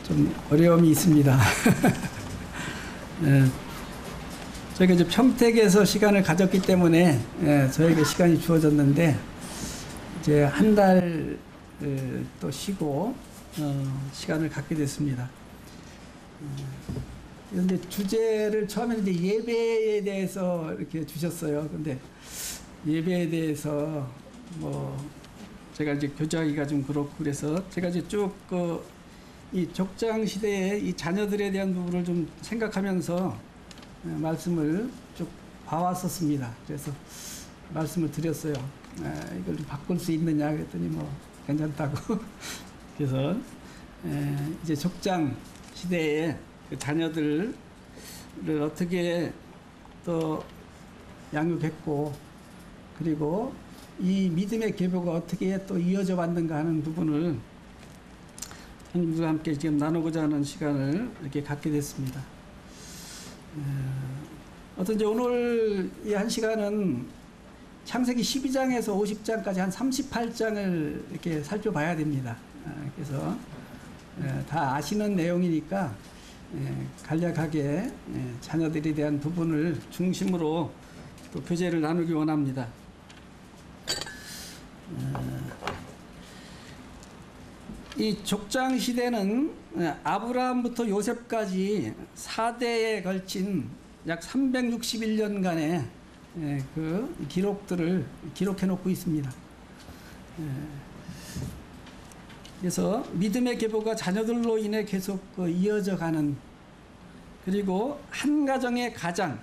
좀 어려움이 있습니다. 저희가 이제 평택에서 시간을 가졌기 때문에 저에게 시간이 주어졌는데 이제 한 달 또 쉬고 시간을 갖게 됐습니다. 그런데 주제를 처음에는 이제 예배에 대해서 이렇게 주셨어요. 근데 예배에 대해서 뭐 제가 이제 교제하기가 좀 그렇고 그래서 제가 이제 쭉 이 족장 시대의 이 자녀들에 대한 부분을 좀 생각하면서 말씀을 쭉 봐왔었습니다. 그래서 말씀을 드렸어요. 이걸 좀 바꿀 수 있느냐 그랬더니 뭐 괜찮다고. 그래서 이제 족장 시대의 그 자녀들을 어떻게 또 양육했고 그리고 이 믿음의 계보가 어떻게 또 이어져 왔는가 하는 부분을 형님들과 함께 지금 나누고자 하는 시간을 이렇게 갖게 됐습니다. 어떤지 오늘 이 한 시간은 창세기 12장에서 50장까지 한 38장을 이렇게 살펴봐야 됩니다. 그래서 다 아시는 내용이니까 간략하게 자녀들에 대한 부분을 중심으로 또 교제를 나누기 원합니다. 이 족장 시대는 아브라함부터 요셉까지 4대에 걸친 약 361년간의 그 기록들을 기록해 놓고 있습니다. 그래서 믿음의 계보가 자녀들로 인해 계속 이어져 가는, 그리고 한 가정의 가장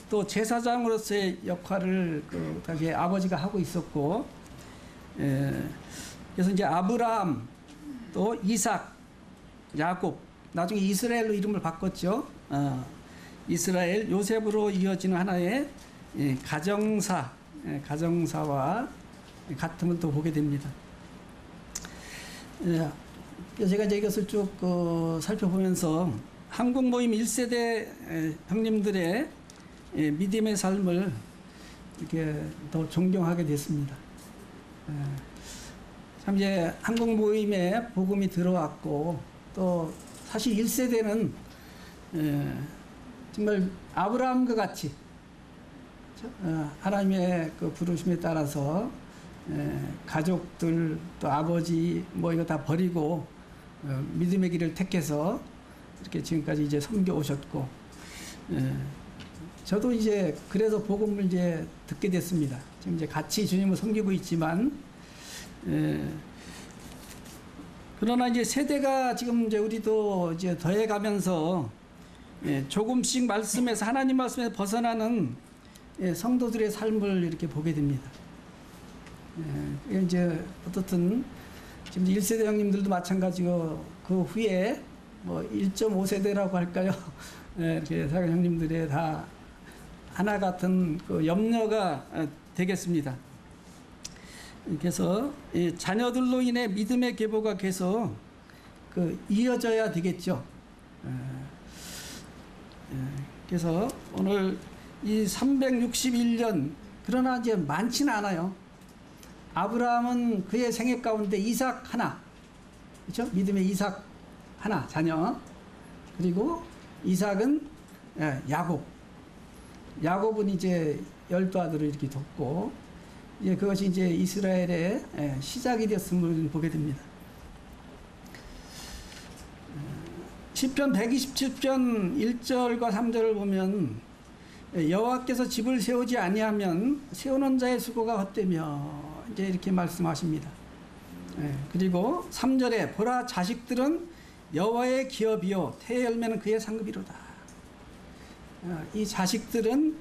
또 제사장으로서의 역할을 당시에 아버지가 하고 있었고, 그래서 이제 아브라함 또 이삭, 야곱, 나중에 이스라엘로 이름을 바꿨죠. 이스라엘, 요셉으로 이어지는 하나의 가정사와 같음을 또 보게 됩니다. 제가 이제 이것을 쭉 살펴보면서 한국 모임 1세대 형님들의 믿음의 삶을 이렇게 더 존경하게 됐습니다. 참 이제 한국 모임에 복음이 들어왔고, 또 사실 1세대는 정말 아브라함과 같이 하나님의 그 부르심에 따라서 가족들 또 아버지 뭐 이거 다 버리고 믿음의 길을 택해서 이렇게 지금까지 이제 섬겨 오셨고, 저도 이제 그래서 복음을 이제 듣게 됐습니다. 지금 이제 같이 주님을 섬기고 있지만, 그러나 이제 세대가 지금 이제 우리도 이제 더해가면서 조금씩 말씀에서, 하나님 말씀에서 벗어나는 성도들의 삶을 이렇게 보게 됩니다. 이제 어떻든 지금 1세대 형님들도 마찬가지고, 그 후에 뭐 1.5세대라고 할까요? 이렇게 사랑 형님들의 다 하나 같은 그 염려가 되겠습니다. 그래서 이 자녀들로 인해 믿음의 계보가 계속 이어져야 되겠죠. 그래서 오늘 이 361년, 그러나 이제 많지는 않아요. 아브라함은 그의 생애 가운데 이삭 하나, 그렇죠? 믿음의 이삭 하나 자녀, 그리고 이삭은 야곱은 이제 12아들을 이렇게 뒀고, 그것이 이제 이스라엘의 시작이 되었음을 보게 됩니다. 시편 127편 1절과 3절을 보면, 여호와께서 집을 세우지 아니하면 세우는 자의 수고가 헛되며, 이제 이렇게 말씀하십니다. 그리고 3절에 보라, 자식들은 여호와의 기업이요 태의 열매는 그의 상급이로다. 이 자식들은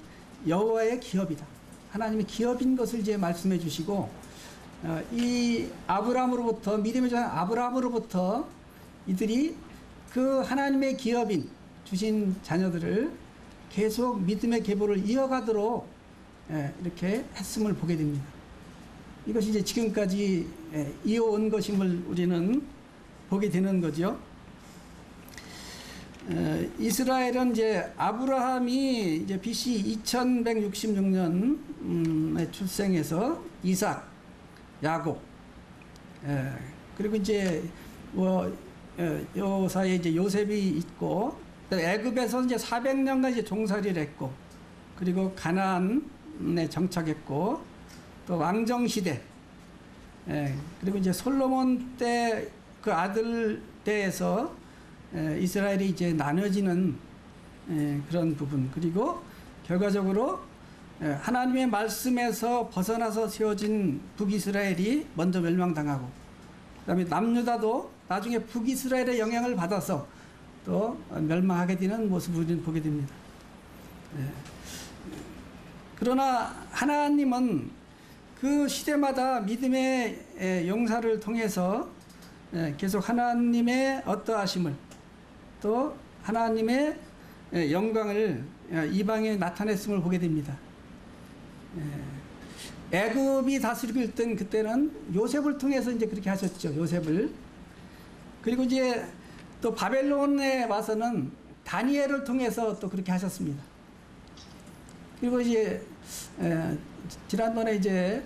여호와의 기업이다. 하나님의 기업인 것을 이제 말씀해 주시고, 이 아브라함으로부터, 믿음의 자 아브라함으로부터 이들이 그 하나님의 기업인 주신 자녀들을 계속 믿음의 계보를 이어가도록 이렇게 했음을 보게 됩니다. 이것이 이제 지금까지 이어온 것임을 우리는 보게 되는 거죠. 이스라엘은 이제 아브라함이 이제 BC 2166년에 출생해서 이삭, 야곱, 그리고 이제 뭐 요 사이에 이제 요셉이 있고, 애굽에서 이제 400년간 이제 종살이를 했고, 그리고 가나안에 정착했고, 또 왕정 시대, 그리고 이제 솔로몬 때 그 아들 때에서 이스라엘이 이제 나눠지는 그런 부분, 그리고 결과적으로 하나님의 말씀에서 벗어나서 세워진 북이스라엘이 먼저 멸망당하고, 그다음에 남유다도 나중에 북이스라엘의 영향을 받아서 또 멸망하게 되는 모습을 우리는 보게 됩니다. 그러나 하나님은 그 시대마다 믿음의 용사를 통해서 계속 하나님의 어떠하심을, 또 하나님의 영광을 이방에 나타냈음을 보게 됩니다. 애굽이 다스리고 있던 그때는 요셉을 통해서 이제 그렇게 하셨죠. 요셉을. 그리고 이제 또 바벨론에 와서는 다니엘을 통해서 또 그렇게 하셨습니다. 그리고 이제 지난번에 이제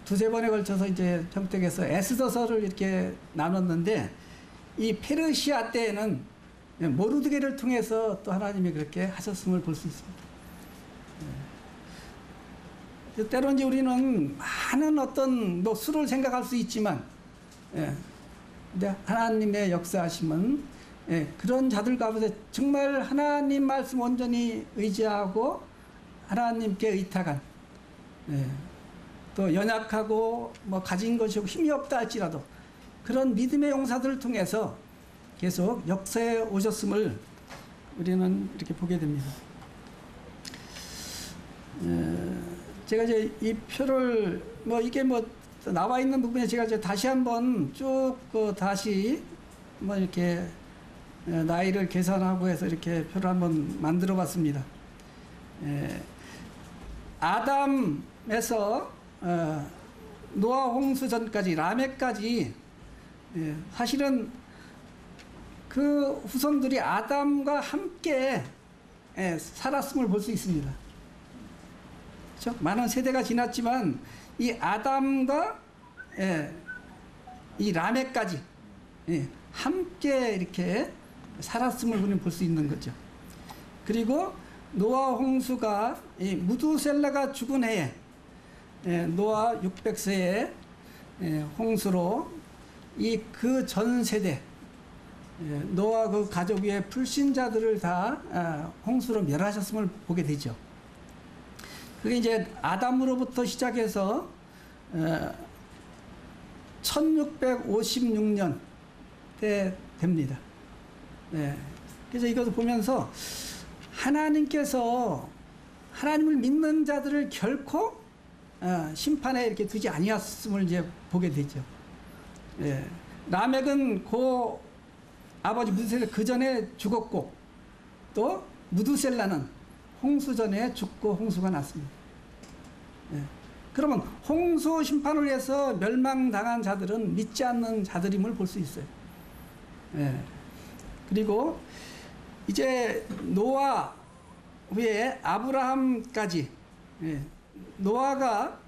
두세 번에 걸쳐서 이제 평택에서 에스더서를 이렇게 나눴는데, 이 페르시아 때에는 모르드게를 통해서 또 하나님이 그렇게 하셨음을 볼 수 있습니다. 때로 이제 우리는 많은 어떤 뭐 수를 생각할 수 있지만, 근데 하나님의 역사하심은 그런 자들 가운데 정말 하나님 말씀 온전히 의지하고 하나님께 의탁한, 또 연약하고 뭐 가진 것이 힘이 없다 할지라도 그런 믿음의 용사들을 통해서 계속 역사에 오셨음을 우리는 이렇게 보게 됩니다. 제가 이제 이 표를 뭐 이게 뭐 나와 있는 부분에 제가 이제 다시 한번 쭉 다시 뭐 이렇게 나이를 계산하고 해서 이렇게 표를 한번 만들어 봤습니다. 아담에서 노아 홍수 전까지 라멕까지 사실은 그 후손들이 아담과 함께 살았음을 볼 수 있습니다. 그렇죠? 많은 세대가 지났지만 이 아담과 이 라멕까지 함께 이렇게 살았음을 우리는 볼 수 있는 거죠. 그리고 노아 홍수가 무두셀라가 죽은 해에 노아 600세의 홍수로 이 그 전 세대 노아 그 가족 위에 불신자들을 다 홍수로 멸하셨음을 보게 되죠. 그게 이제 아담으로부터 시작해서 1656년 때 됩니다. 그래서 이것을 보면서 하나님께서 하나님을 믿는 자들을 결코 심판에 이렇게 두지 아니었음을 이제 보게 되죠. 라멕은 그 아버지 무두셀라 그 전에 죽었고, 또 무두셀라는 홍수 전에 죽고 홍수가 났습니다. 그러면 홍수 심판을 위해서 멸망당한 자들은 믿지 않는 자들임을 볼 수 있어요. 그리고 이제 노아 후에 아브라함까지, 노아가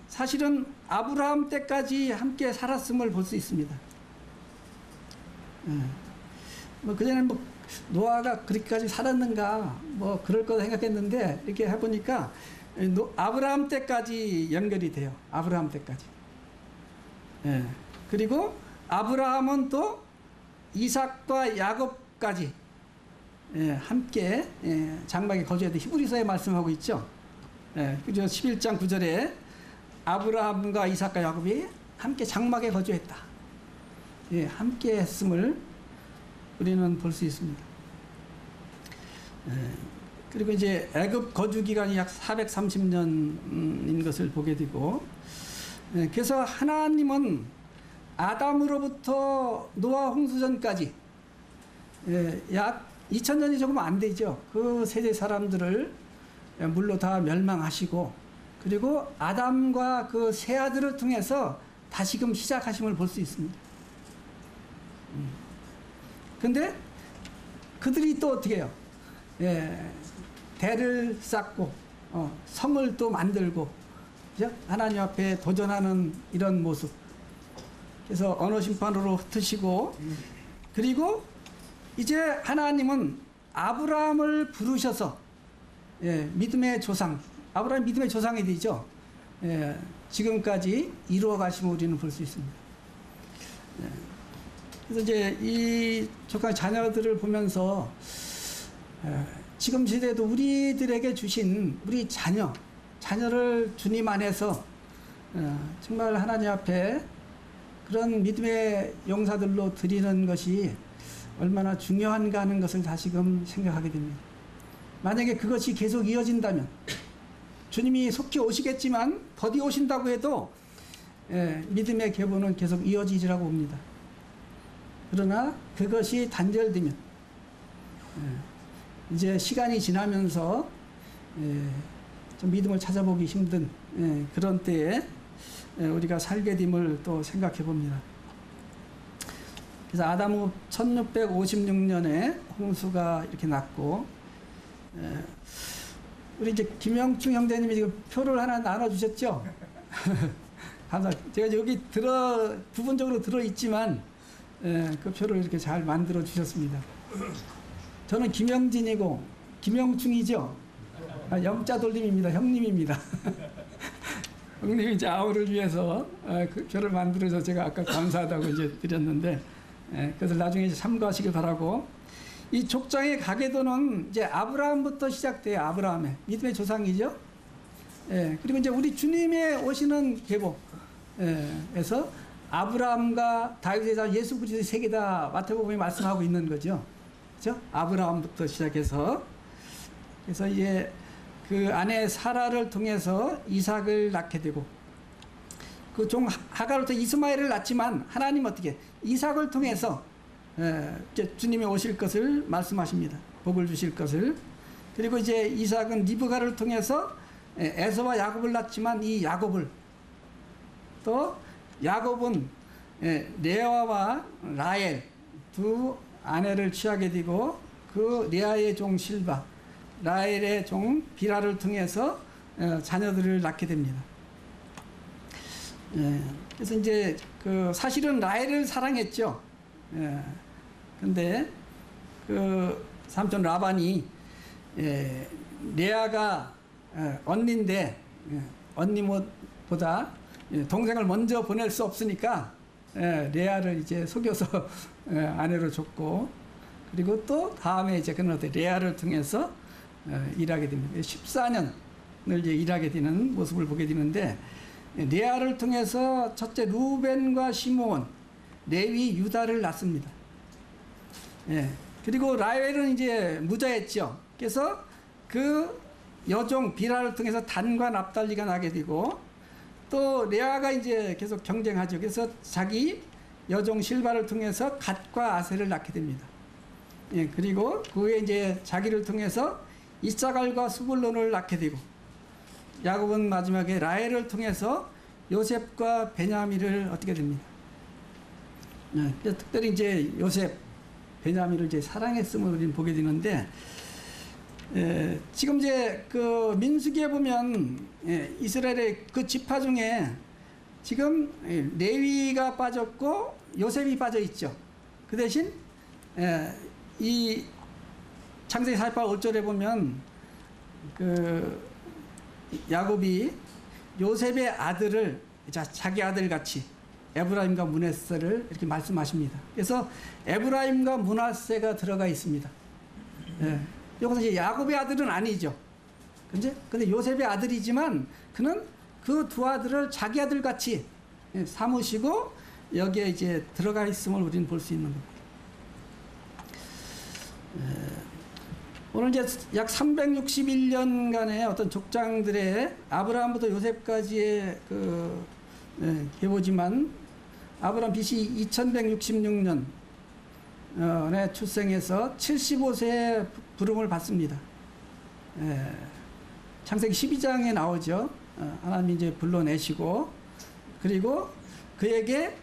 사실은 아브라함 때까지 함께 살았음을 볼 수 있습니다. 뭐 그전에는 뭐 노아가 그렇게까지 살았는가 뭐 그럴 거다 생각했는데, 이렇게 해보니까 아브라함 때까지 연결이 돼요. 아브라함 때까지. 그리고 아브라함은 또 이삭과 야곱까지 함께 장막에 거주했다. 히브리서에 말씀하고 있죠. 그죠? 11장 9절에 아브라함과 이삭과 야곱이 함께 장막에 거주했다. 함께 했음을 우리는 볼 수 있습니다. 그리고 이제 애굽 거주 기간이 약 430년인 것을 보게 되고, 그래서 하나님은 아담으로부터 노아 홍수 전까지 약 2000년이 조금 안 되죠. 그 세대 사람들을 물로 다 멸망하시고, 그리고 아담과 그 세 아들을 통해서 다시금 시작하심을 볼 수 있습니다. 근데 그들이 또 어떻게 해요? 대를 쌓고 성을 또 만들고, 그죠? 하나님 앞에 도전하는 이런 모습. 그래서 언어 심판으로 흩으시고, 그리고 이제 하나님은 아브라함을 부르셔서, 예, 믿음의 조상, 아브라함 믿음의 조상이 되죠. 예, 지금까지 이루어 가심을 우리는 볼 수 있습니다. 예, 그래서 이제 이 조카 자녀들을 보면서, 예, 지금 시대에도 우리들에게 주신 우리 자녀를 주님 안에서 정말 하나님 앞에 그런 믿음의 용사들로 드리는 것이 얼마나 중요한가 하는 것을 다시금 생각하게 됩니다. 만약에 그것이 계속 이어진다면, 주님이 속히 오시겠지만 더디 오신다고 해도 믿음의 계보는 계속 이어지리라고 봅니다. 그러나 그것이 단절되면, 이제 시간이 지나면서 좀 믿음을 찾아보기 힘든 그런 때에 우리가 살게 됨을 또 생각해 봅니다. 그래서 아담 1656년에 홍수가 이렇게 났고, 우리 이제 김영충 형제님이 지금 표를 하나 나눠주셨죠? 감사합니다. 제가 여기 부분적으로 들어있지만, 그 표를 이렇게 잘 만들어 주셨습니다. 저는 김영진이고, 김영충이죠? 영자 돌림입니다. 형님입니다. 형님이 이제 아우를 위해서 그 표를 만들어서 제가 아까 감사하다고 이제 드렸는데, 그것을 나중에 이제 참고하시길 바라고. 이 족장의 가계도는 이제 아브라함부터 시작돼요. 아브라함의 믿음의 조상이죠. 그리고 이제 우리 주님의 오시는 계보에서 아브라함과 다윗의 자 예수 그리스도의 세계다 마태복음에 말씀하고 있는 거죠. 그렇죠? 아브라함부터 시작해서, 그래서 이제 그 아내 사라를 통해서 이삭을 낳게 되고, 그 종 하갈을 통해 이스마엘을 낳지만 하나님 어떻게 이삭을 통해서 이제 주님이 오실 것을 말씀하십니다. 복을 주실 것을. 그리고 이제 이삭은 리브가를 통해서 에서와 야곱을 낳지만 이 야곱을, 또 야곱은 레아와 라헬 두 아내를 취하게 되고, 그 레아의 종 실바, 라헬의 종 비라를 통해서 자녀들을 낳게 됩니다. 그래서 이제 그 사실은 라헬을 사랑했죠. 근데 그 삼촌 라반이 레아가 언니인데 언니보다 동생을 먼저 보낼 수 없으니까 레아를 이제 속여서 아내로 줬고, 그리고 또 다음에 이제 그는 레아를 통해서 일하게 됩니다. 14년을 이제 일하게 되는 모습을 보게 되는데, 레아를 통해서 첫째 루벤과 시므온, 레위, 유다를 낳습니다. 그리고 라헬은 이제 무자했죠. 그래서 그 여종 비라를 통해서 단과 납달리가 나게 되고, 또 레아가 이제 계속 경쟁하죠. 그래서 자기 여종 실바를 통해서 갓과 아셀을 낳게 됩니다. 그리고 그 후에 이제 자기를 통해서 이사갈과 스불론을 낳게 되고, 야곱은 마지막에 라헬을 통해서 요셉과 베냐민을 얻게 됩니다. 특별히 이제 요셉, 베냐민을 이제 사랑했음을 우리는 보게 되는데, 지금 이제 그 민수기에 보면 이스라엘의 그 지파 중에 지금 레위가 빠졌고 요셉이 빠져 있죠. 그 대신 이 창세기 48절에 보면 그 야곱이 요셉의 아들을 자기 아들 같이 에브라임과 므낫세를 이렇게 말씀하십니다. 그래서 에브라임과 므낫세가 들어가 있습니다. 이것은 이제 야곱의 아들은 아니죠. 근데 요셉의 아들이지만 그는 그 두 아들을 자기 아들 같이 삼으시고 여기에 이제 들어가 있음을 우리는 볼 수 있는 겁니다. 오늘 이제 약 361년간의 어떤 족장들의 아브라함부터 요셉까지의 그 계보지만, 아브라함 BC 2166년에 출생해서 75세에 부름을 받습니다. 창세기 12장에 나오죠. 하나님이 이제 불러내시고, 그리고 그에게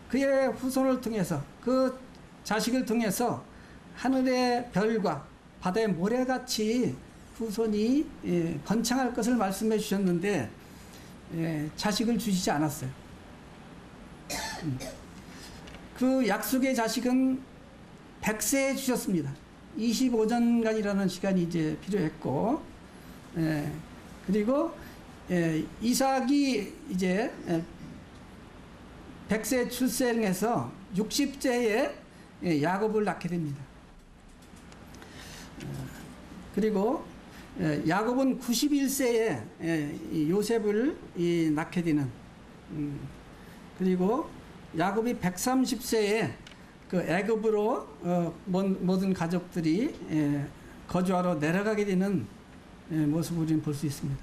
그의 후손을 통해서, 그 자식을 통해서 하늘의 별과 바다의 모래같이 후손이 번창할 것을 말씀해 주셨는데 자식을 주시지 않았어요. 그 약속의 자식은 100세에 주셨습니다. 25년간이라는 시간이 이제 필요했고, 그리고 이삭이 이제 100세 출생해서 60세에 야곱을 낳게 됩니다. 그리고 야곱은 91세에 요셉을 낳게 되는, 그리고 야곱이 130세에 그 애굽으로 모든 가족들이 거주하러 내려가게 되는 모습을 우리는 볼 수 있습니다.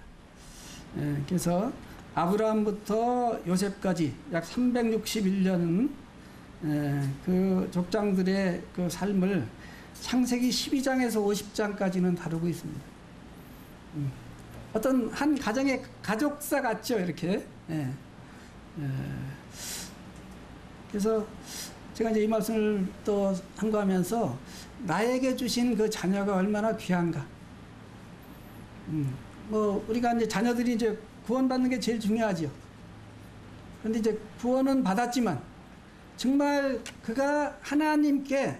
그래서 아브라함부터 요셉까지 약 361년은 그 족장들의 그 삶을 창세기 12장에서 50장까지는 다루고 있습니다. 어떤 한 가정의 가족사 같죠, 이렇게. 그래서 제가 이제 이 말씀을 또 함구하면서 나에게 주신 그 자녀가 얼마나 귀한가. 뭐 우리가 이제 자녀들이 이제 구원받는 게 제일 중요하죠. 그런데 이제 구원은 받았지만 정말 그가 하나님께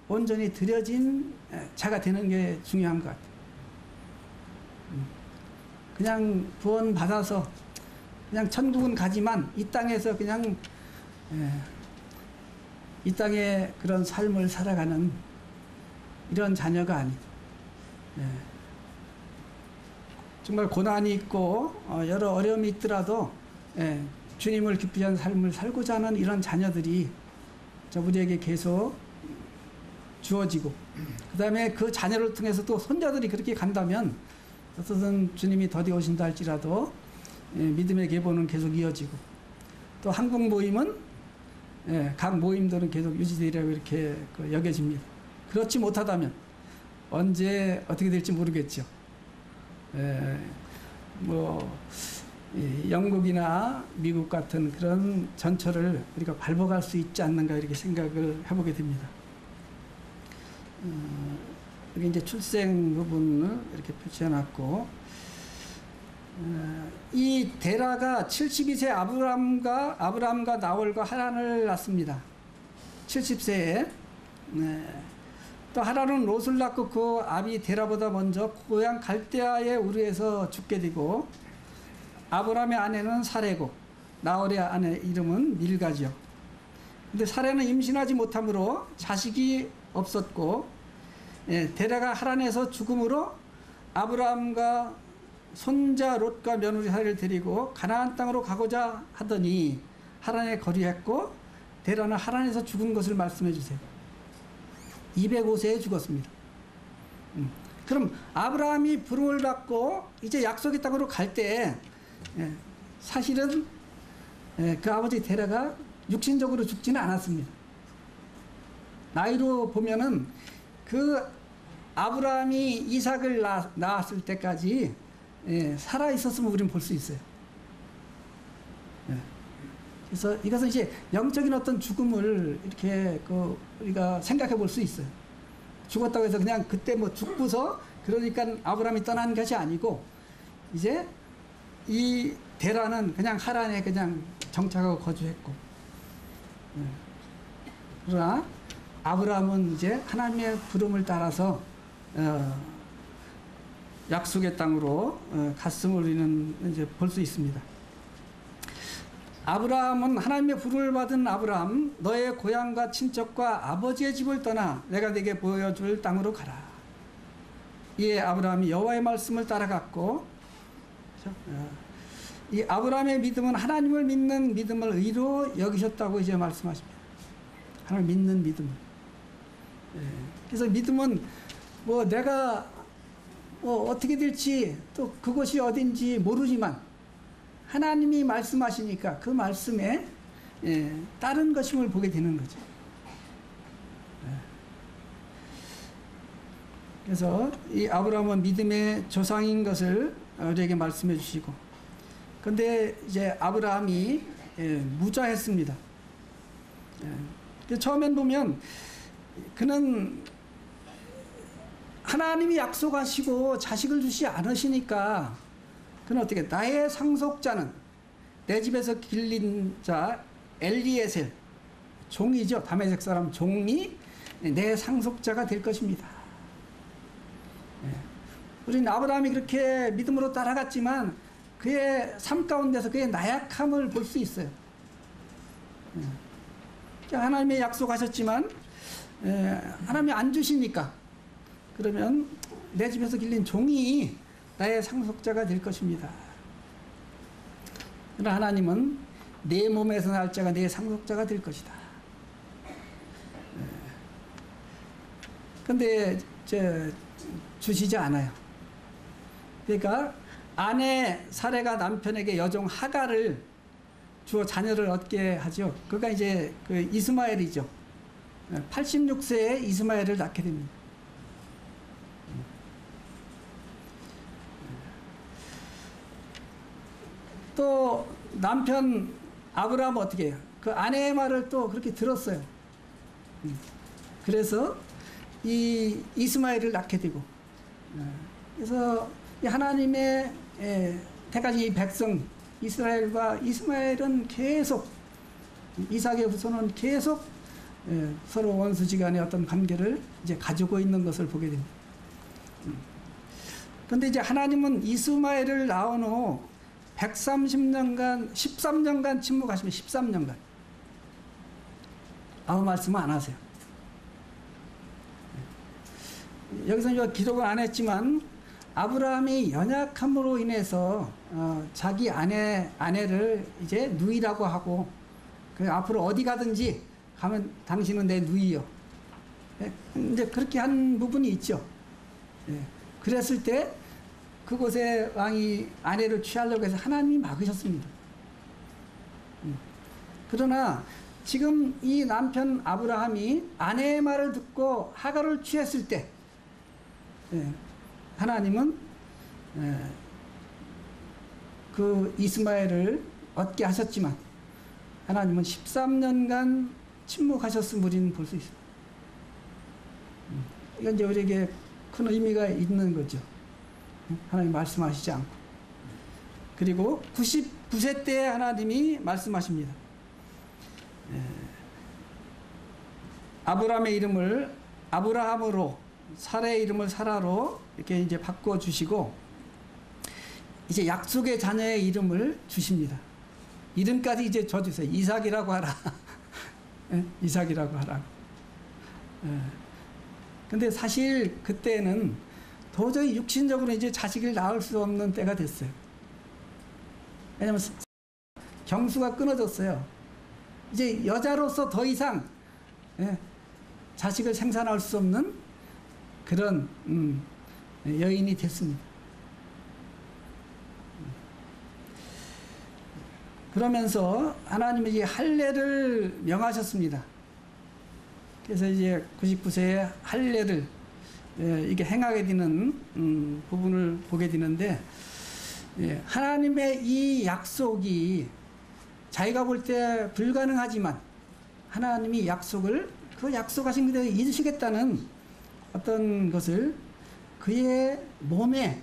온전히 드려진 자가 되는 게 중요한 것 같아요. 그냥 구원 받아서 그냥 천국은 가지만 이 땅에서 그냥 이 땅의 그런 삶을 살아가는 이런 자녀가 아니다. 정말 고난이 있고 여러 어려움이 있더라도 주님을 기쁘게 하는 삶을 살고자 하는 이런 자녀들이 우리에게 계속 주어지고, 그 다음에 그 자녀를 통해서 또 손자들이 그렇게 간다면 어떻든 주님이 더디 오신다 할지라도 믿음의 계보는 계속 이어지고, 또 한국 모임은 각 모임들은 계속 유지되리라고 이렇게 여겨집니다. 그렇지 못하다면 언제 어떻게 될지 모르겠죠. 뭐 영국이나 미국 같은 그런 전철을 우리가 밟아갈 수 있지 않는가 이렇게 생각을 해보게 됩니다. 여기 이제 출생 부분을 이렇게 표시해놨고, 이 데라가 72세 아브람과 나홀과 하란을 낳습니다. 70세에. 또 하란은 롯을 낳고 그 아비 데라보다 먼저 고향 갈대아의 우르에서 죽게 되고, 아브람의 아내는 사레고 나홀의 아내 이름은 밀가지요. 근데 사레는 임신하지 못함으로 자식이 없었고, 데라가 하란에서 죽음으로 아브람과 손자 롯과 며느리 사레를 데리고 가나안 땅으로 가고자 하더니 하란에 거류했고, 데라는 하란에서 죽은 것을 말씀해 주세요. 205세에 죽었습니다. 그럼 아브라함이 부름을 받고 이제 약속의 땅으로 갈 때 사실은 그 아버지 데라가 육신적으로 죽지는 않았습니다. 나이로 보면은 그 아브라함이 이삭을 낳았을 때까지 살아 있었음을 우리는 볼 수 있어요. 그래서 이것은 이제 영적인 어떤 죽음을 이렇게 우리가 생각해 볼 수 있어요. 죽었다고 해서 그냥 그때 뭐 죽고서 그러니까 아브라함이 떠난 것이 아니고, 이제 이 데라는 그냥 하란에 그냥 정착하고 거주했고, 그러나 아브라함은 이제 하나님의 부름을 따라서 약속의 땅으로 갔음을 우리는 이제 볼 수 있습니다. 아브라함은 하나님의 부름을 받은 아브라함, 너의 고향과 친척과 아버지의 집을 떠나 내가 네게 보여줄 땅으로 가라. 이에 아브라함이 여호와의 말씀을 따라갔고, 이 아브라함의 믿음은 하나님을 믿는 믿음을 의로 여기셨다고 이제 말씀하십니다. 하나님 믿는 믿음. 그래서 믿음은 뭐 내가 뭐 어떻게 될지 또 그것이 어딘지 모르지만 하나님이 말씀하시니까 그 말씀에 따른 것임을 보게 되는 거죠. 그래서 이 아브라함은 믿음의 조상인 것을 우리에게 말씀해 주시고, 그런데 이제 아브라함이 무자했습니다. 처음엔 보면 그는 하나님이 약속하시고 자식을 주시 않으시니까 그는 어떻게, 나의 상속자는 내 집에서 길린 자 엘리에셀, 종이죠. 다메섹 사람 종이 내 상속자가 될 것입니다. 우리는 아브라함이 그렇게 믿음으로 따라갔지만 그의 삶 가운데서 그의 나약함을 볼 수 있어요. 하나님의 약속하셨지만 하나님이 안 주시니까 그러면 내 집에서 길린 종이 나의 상속자가 될 것입니다. 그러나 하나님은 내 몸에서 날 자가 내 상속자가 될 것이다. 근데 주시지 않아요. 그러니까 아내 사레가 남편에게 여종 하갈을 주어 자녀를 얻게 하죠. 그가 이제 그 이스마엘이죠. 86세에 이스마엘을 낳게 됩니다. 또 남편 아브라함은 어떻게 해요? 그 아내의 말을 또 그렇게 들었어요. 그래서 이 이스마엘을 낳게 되고, 그래서 하나님의 택하신 백성 이스라엘과 이스마엘은 계속, 이삭의 후손은 계속 서로 원수지간의 어떤 관계를 이제 가지고 있는 것을 보게 됩니다. 그런데 이제 하나님은 이스마엘을 낳은 후 130년간, 13년간 침묵하시면 13년간 아무 말씀은 안 하세요. 여기서 이제 기록은 안 했지만 아브라함이 연약함으로 인해서 자기 아내를 이제 누이라고 하고, 그 앞으로 어디 가든지 가면 당신은 내 누이요. 이제 그렇게 한 부분이 있죠. 그랬을 때 그곳에 왕이 아내를 취하려고 해서 하나님이 막으셨습니다. 그러나 지금 이 남편 아브라함이 아내의 말을 듣고 하갈을 취했을 때 하나님은 그 이스마엘을 얻게 하셨지만 하나님은 13년간 침묵하셨음을 우리는 볼 수 있습니다. 이건 이제 우리에게 큰 의미가 있는 거죠. 하나님 말씀하시지 않고. 그리고 99세 때 하나님이 말씀하십니다. 아브라함의 이름을 아브라함으로, 사라의 이름을 사라로 이렇게 이제 바꿔주시고, 이제 약속의 자녀의 이름을 주십니다. 이름까지 이제 줘주세요. 이삭이라고 하라. 이삭이라고 하라. 근데 사실 그때는 도저히 육신적으로 이제 자식을 낳을 수 없는 때가 됐어요. 왜냐면 경수가 끊어졌어요. 이제 여자로서 더 이상 자식을 생산할 수 없는 그런 여인이 됐습니다. 그러면서 하나님이 이제 할례를 명하셨습니다. 그래서 이제 99세에 할례를 이게 행하게 되는 부분을 보게 되는데, 하나님의 이 약속이 자기가 볼 때 불가능하지만 하나님이 그 약속하신 그대로 이루시겠다는 어떤 것을 그의 몸에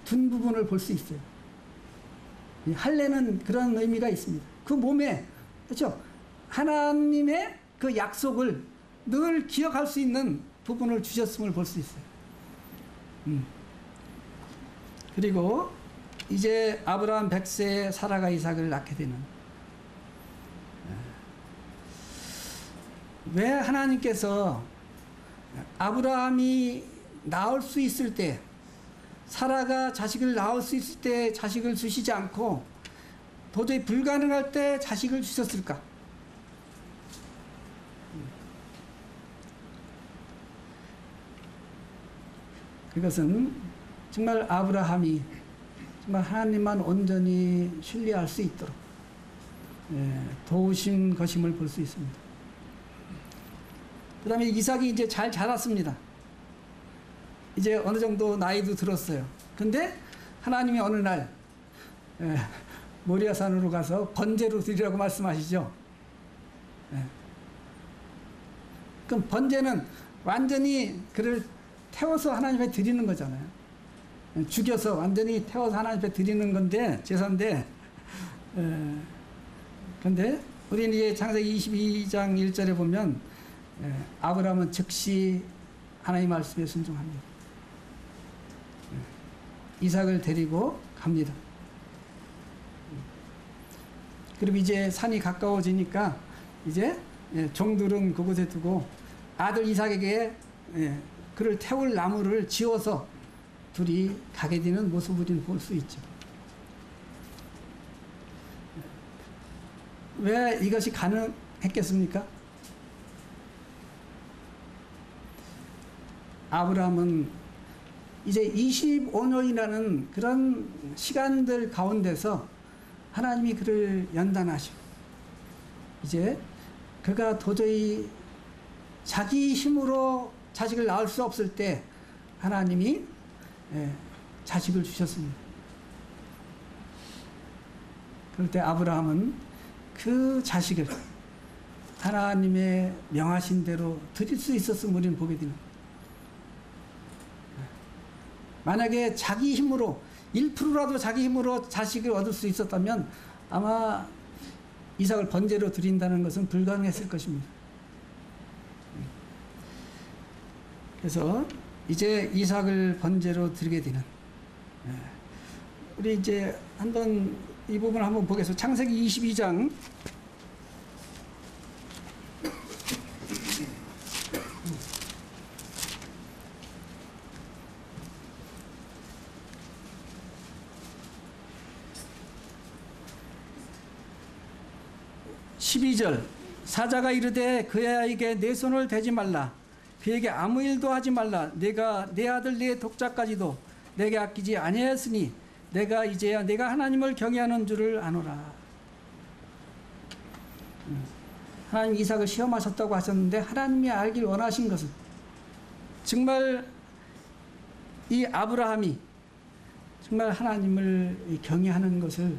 둔 부분을 볼 수 있어요. 할례는 그런 의미가 있습니다. 그 몸에, 그렇죠? 하나님의 그 약속을 늘 기억할 수 있는 부분을 주셨음을 볼 수 있어요. 그리고 이제 아브라함 100세에 사라가 이삭을 낳게 되는, 왜 하나님께서 아브라함이 낳을 수 있을 때, 사라가 자식을 낳을 수 있을 때 자식을 주시지 않고 도저히 불가능할 때 자식을 주셨을까? 그것은 정말 아브라함이 정말 하나님만 온전히 신뢰할 수 있도록 도우신 것임을 볼 수 있습니다. 그 다음에 이삭이 이제 잘 자랐습니다. 이제 어느 정도 나이도 들었어요. 근데 하나님이 어느 날 모리아산으로 가서 번제로 드리라고 말씀하시죠. 그럼 번제는 완전히 그를 태워서 하나님 앞에 드리는 거잖아요. 죽여서 완전히 태워서 하나님 앞에 드리는 건데, 제사인데, 근데 우리는 이제 창세기 22장 1절에 보면 아브라함은 즉시 하나님 말씀에 순종합니다. 이삭을 데리고 갑니다. 그리고 이제 산이 가까워지니까 이제 종들은 그곳에 두고 아들 이삭에게 그를 태울 나무를 지어서 둘이 가게 되는 모습을 볼 수 있죠. 왜 이것이 가능했겠습니까? 아브라함은 이제 25년이라는 그런 시간들 가운데서 하나님이 그를 연단하시고 이제 그가 도저히 자기 힘으로 자식을 낳을 수 없을 때 하나님이 자식을 주셨습니다. 그럴 때 아브라함은 그 자식을 하나님의 명하신 대로 드릴 수 있었음을 우리는 보게 됩니다. 만약에 자기 힘으로 1%라도 자기 힘으로 자식을 얻을 수 있었다면 아마 이삭을 번제로 드린다는 것은 불가능했을 것입니다. 그래서 이제 이삭을 번제로 드리게 되는 우리 이제 한번 이 부분을 한번 보겠습니다. 창세기 22장 12절 사자가 이르되 그에게 내 손을 대지 말라 그에게 아무 일도 하지 말라 내가 내 아들 내 독자까지도 내게 아끼지 아니하였으니 내가 이제야 내가 하나님을 경외하는 줄을 아노라. 하나님 이삭을 시험하셨다고 하셨는데 하나님이 알길 원하신 것은 정말 이 아브라함이 정말 하나님을 경외하는 것을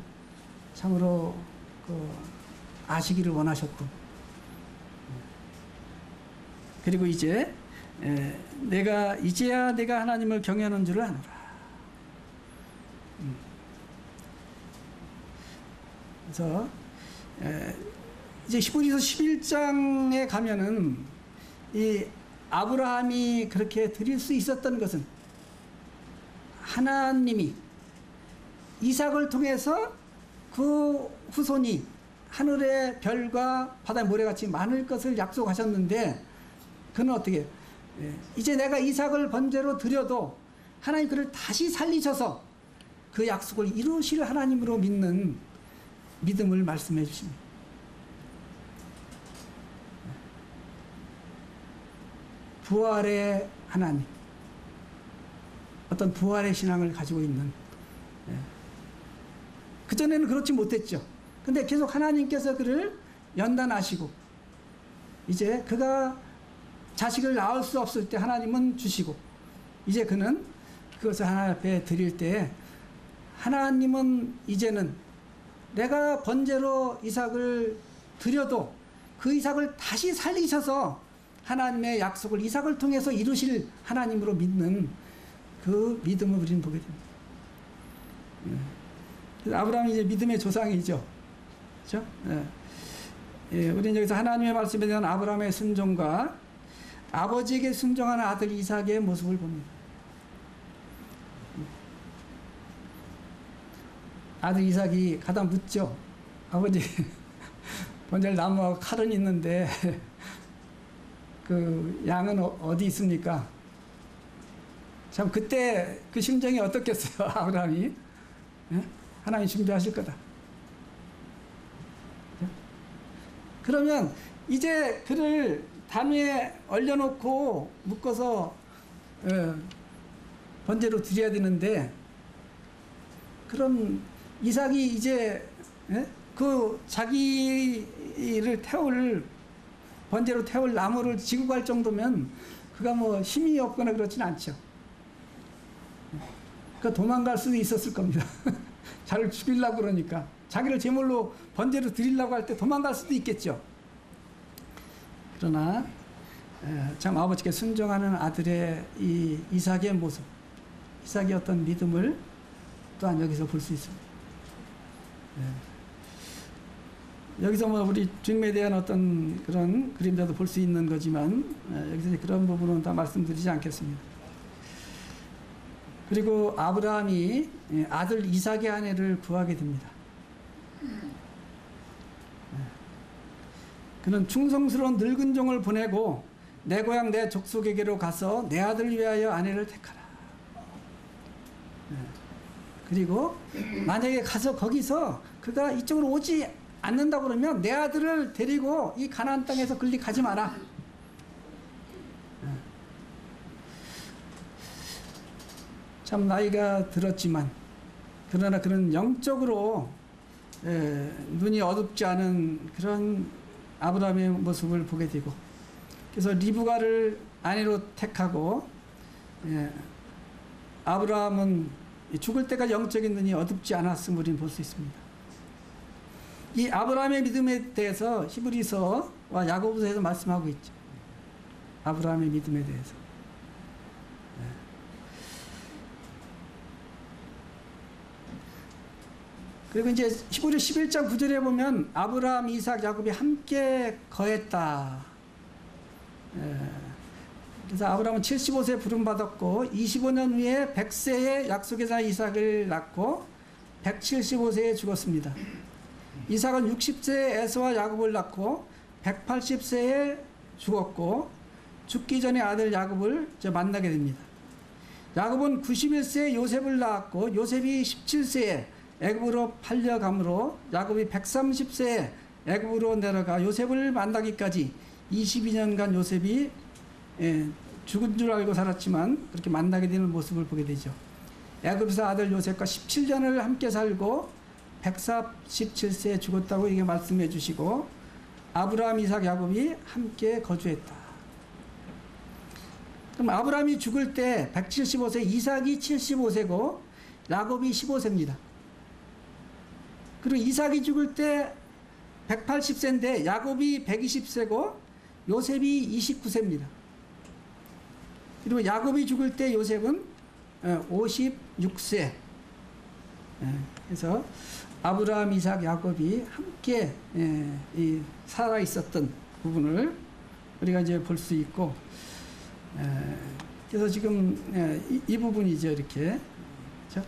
참으로 아시기를 원하셨고 그리고 이제 내가 이제야 내가 하나님을 경외하는 줄을 아노라. 그래서 이제 히브리서 11장에 가면은 이 아브라함이 그렇게 드릴 수 있었던 것은 하나님이 이삭을 통해서 그 후손이 하늘의 별과 바다의 모래같이 많을 것을 약속하셨는데 그는 어떻게 이제 내가 이삭을 번제로 드려도 하나님 그를 다시 살리셔서 그 약속을 이루실 하나님으로 믿는 믿음을 말씀해 주십니다. 부활의 하나님, 어떤 부활의 신앙을 가지고 있는 그전에는 그렇지 못했죠. 근데 계속 하나님께서 그를 연단하시고 이제 그가 자식을 낳을 수 없을 때 하나님은 주시고 이제 그는 그것을 하나님 앞에 드릴 때 하나님은 이제는 내가 번제로 이삭을 드려도 그 이삭을 다시 살리셔서 하나님의 약속을 이삭을 통해서 이루실 하나님으로 믿는 그 믿음을 우리는 보게 됩니다. 그래서 아브라함이 이제 믿음의 조상이죠. 그렇죠? 우리는 여기서 하나님의 말씀에 대한 아브라함의 순종과 아버지에게 순종하는 아들 이삭의 모습을 봅니다. 아들 이삭이 가다 묻죠. 아버지, 번제를 나무하고 칼은 있는데 그 양은 어디 있습니까? 참 그때 그 심정이 어떻겠어요? 아브라함이 하나님 준비하실 거다. 그러면 이제 그를 단위에 얼려놓고 묶어서 번제로 드려야 되는데 그럼 이삭이 이제 그 자기를 번제로 태울 나무를 지고 갈 정도면 그가 뭐 힘이 없거나 그렇진 않죠. 그 도망갈 수도 있었을 겁니다. 자기를 죽이려고 그러니까 자기를 제물로 번제로 드리려고 할 때 도망갈 수도 있겠죠. 그러나 참 아버지께 순종하는 아들의 이 이삭의 모습, 이삭의 어떤 믿음을 또한 여기서 볼 수 있습니다. 여기서 뭐 우리 주님에 대한 어떤 그런 그림자도 볼 수 있는 거지만 여기서 이제 그런 부분은 다 말씀드리지 않겠습니다. 그리고 아브라함이 아들 이삭의 아내를 구하게 됩니다. 그는 충성스러운 늙은 종을 보내고 내 고향 내 족속에게로 가서 내 아들 위하여 아내를 택하라. 그리고 만약에 가서 거기서 그가 이쪽으로 오지 않는다 그러면 내 아들을 데리고 이 가나안 땅에서 끌리 가지 마라. 참 나이가 들었지만 그러나 그런 영적으로 눈이 어둡지 않은 그런 아브라함의 모습을 보게 되고, 그래서 리브가를 아내로 택하고, 아브라함은 죽을 때까지 영적인 눈이 어둡지 않았음을 우리는 볼 수 있습니다. 이 아브라함의 믿음에 대해서 히브리서와 야고보서에서 말씀하고 있죠. 아브라함의 믿음에 대해서. 그리고 이제 히브리 11장 9절에 보면 아브라함, 이삭, 야곱이 함께 거했다. 그래서 아브라함은 75세에 부름받았고 25년 후에 100세에 약속의 자 이삭을 낳고 175세에 죽었습니다. 이삭은 60세에 에서와 야곱을 낳고 180세에 죽었고 죽기 전에 아들 야곱을 만나게 됩니다. 야곱은 91세에 요셉을 낳았고 요셉이 17세에 애굽으로 팔려가므로 야곱이 130세에 애굽으로 내려가 요셉을 만나기까지 22년간 요셉이 죽은 줄 알고 살았지만 그렇게 만나게 되는 모습을 보게 되죠. 애굽에서 아들 요셉과 17년을 함께 살고 147세에 죽었다고 이게 말씀해 주시고 아브라함, 이삭, 야곱이 함께 거주했다. 그럼 아브라함이 죽을 때 175세, 이삭이 75세고 야곱이 15세입니다. 그리고 이삭이 죽을 때 180세인데 야곱이 120세고 요셉이 29세입니다. 그리고 야곱이 죽을 때 요셉은 56세. 그래서 아브라함, 이삭, 야곱이 함께 살아 있었던 부분을 우리가 이제 볼 수 있고, 그래서 지금 이 부분이죠. 이렇게 그렇죠?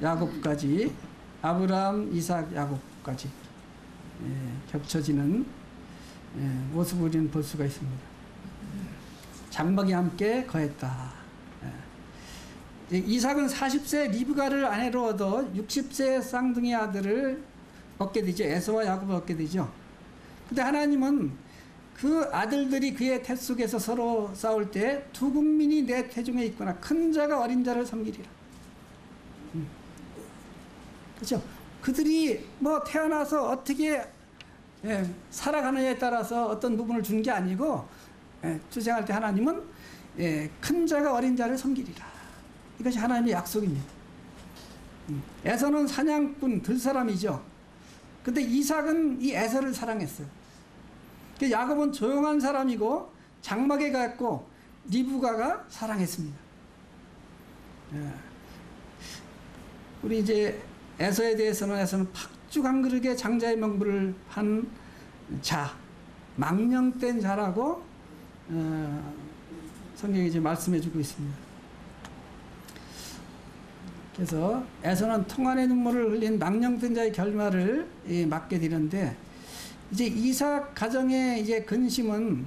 야곱까지 아브라함, 이삭, 야곱까지 겹쳐지는 모습을 우리는 볼 수가 있습니다. 장막이 함께 거했다. 이삭은 40세 리브가를 아내로 얻어 60세 쌍둥이 아들을 얻게 되죠. 에서와 야곱을 얻게 되죠. 근데 하나님은 그 아들들이 그의 태 속에서 서로 싸울 때 두 국민이 내 태중에 있거나 큰 자가 어린 자를 섬기리라. 그렇죠. 그들이 뭐 태어나서 어떻게 살아가느냐에 따라서 어떤 부분을 준 게 아니고 투쟁할 때 하나님은 큰 자가 어린 자를 섬기리라. 이것이 하나님의 약속입니다. 에서는 사냥꾼 들사람이죠. 근데 이삭은 이 에서를 사랑했어요. 야곱은 조용한 사람이고 장막에 갔고 리브가가 사랑했습니다. 우리 이제 에서에 대해서는 팍죽한그릇의 장자의 명분을 한 자, 망령된 자라고 성경이 이제 말씀해주고 있습니다. 그래서 에서는 통안의 눈물을 흘린 망령된 자의 결말을 맞게 되는데, 이제 이삭 가정의 이제 근심은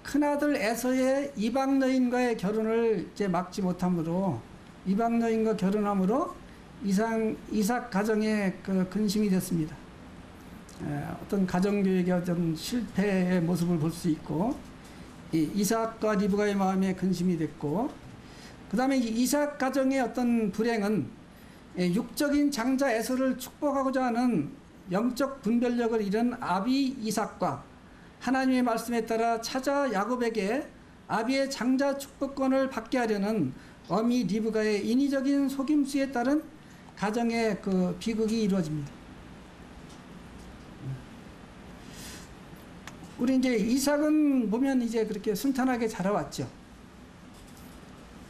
큰아들 에서의 이방 여인과의 결혼을 이제 막지 못함으로, 이방 여인과 결혼함으로 이삭 가정의 그 근심이 됐습니다. 어떤 가정교육의 어떤 실패의 모습을 볼 수 있고, 이삭과 리브가의 마음에 근심이 됐고, 그 다음에 이삭 가정의 어떤 불행은 육적인 장자 에서를 축복하고자 하는 영적 분별력을 잃은 아비 이삭과 하나님의 말씀에 따라 찾아 야곱에게 아비의 장자 축복권을 받게 하려는 어미 리브가의 인위적인 속임수에 따른 가정의 그 비극이 이루어집니다. 우리 이제 이삭은 보면 이제 그렇게 순탄하게 자라왔죠.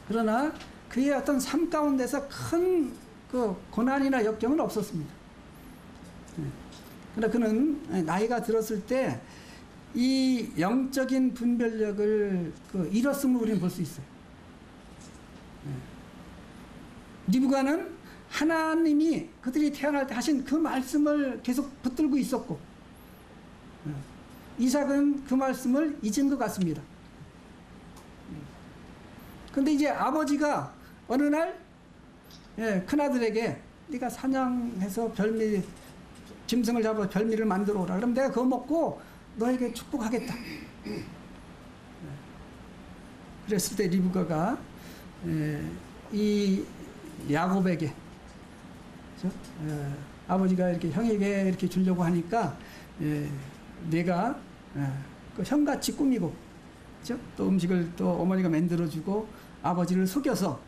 그러나 그의 어떤 삶 가운데서 큰 그 고난이나 역경은 없었습니다. 그러나 그는 나이가 들었을 때 이 영적인 분별력을 잃었음을 우리는 볼 수 있어요. 리브가는 하나님이 그들이 태어날 때 하신 그 말씀을 계속 붙들고 있었고, 이삭은 그 말씀을 잊은 것 같습니다. 근데 이제 아버지가 어느 날 큰아들에게 네가 사냥해서 별미, 짐승을 잡아 별미를 만들어 오라. 그럼 내가 그거 먹고 너에게 축복하겠다. 그랬을 때 리브가가 이 야곱에게, 그렇죠? 아버지가 이렇게 형에게 이렇게 주려고 하니까 내가 그 형같이 꾸미고, 그렇죠? 또 음식을 또 어머니가 만들어주고 아버지를 속여서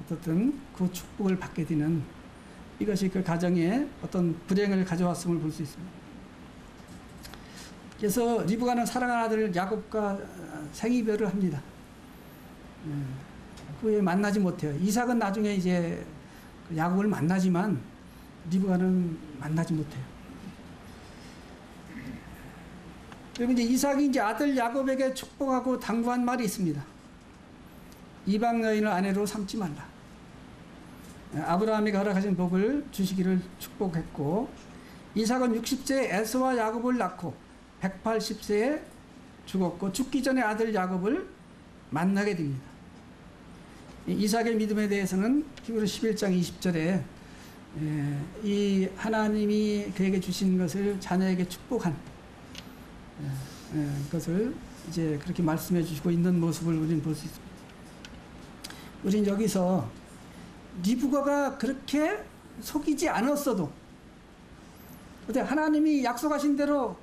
어떻든 그 축복을 받게 되는, 이것이 그 가정에 어떤 불행을 가져왔음을 볼 수 있습니다. 그래서 리브가는 사랑하는 아들 야곱과 생이별을 합니다. 그 후에 만나지 못해요. 이삭은 나중에 이제 야곱을 만나지만 리브가는 만나지 못해요. 그리고 이제 이삭이 이제 아들 야곱에게 축복하고 당부한 말이 있습니다. 이방 여인을 아내로 삼지 말라. 아브라함이 허락하신 복을 주시기를 축복했고, 이삭은 60세에 에서와 야곱을 낳고 180세에 죽었고, 죽기 전에 아들 야곱을 만나게 됩니다. 이삭의 믿음에 대해서는 히브리 11장 20절에 이 하나님이 그에게 주신 것을 자녀에게 축복한 것을 이제 그렇게 말씀해 주시고 있는 모습을 우리는 볼 수 있습니다. 우리는 여기서 리브가가 그렇게 속이지 않았어도, 어때, 하나님이 약속하신 대로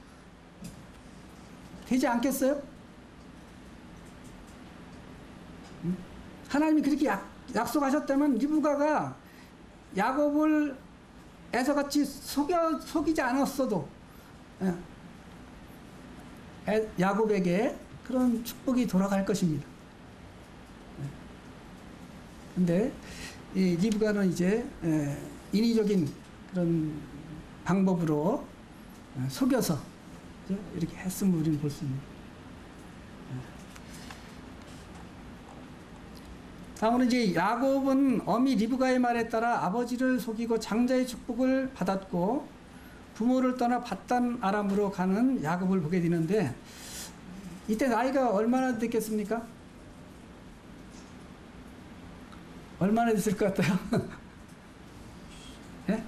되지 않겠어요? 하나님이 그렇게 약속하셨다면 리브가가 야곱을 에서같이 속이지 않았어도 야곱에게 그런 축복이 돌아갈 것입니다. 근데 이 리브가는 이제 인위적인 그런 방법으로 속여서 이렇게 했음을 우리는 볼 수 있습니다. 다음으로 이제 야곱은 어미 리브가의 말에 따라 아버지를 속이고 장자의 축복을 받았고, 부모를 떠나 밧단 아람으로 가는 야곱을 보게 되는데, 이때 나이가 얼마나 됐겠습니까? 얼마나 됐을 것 같아요? 예?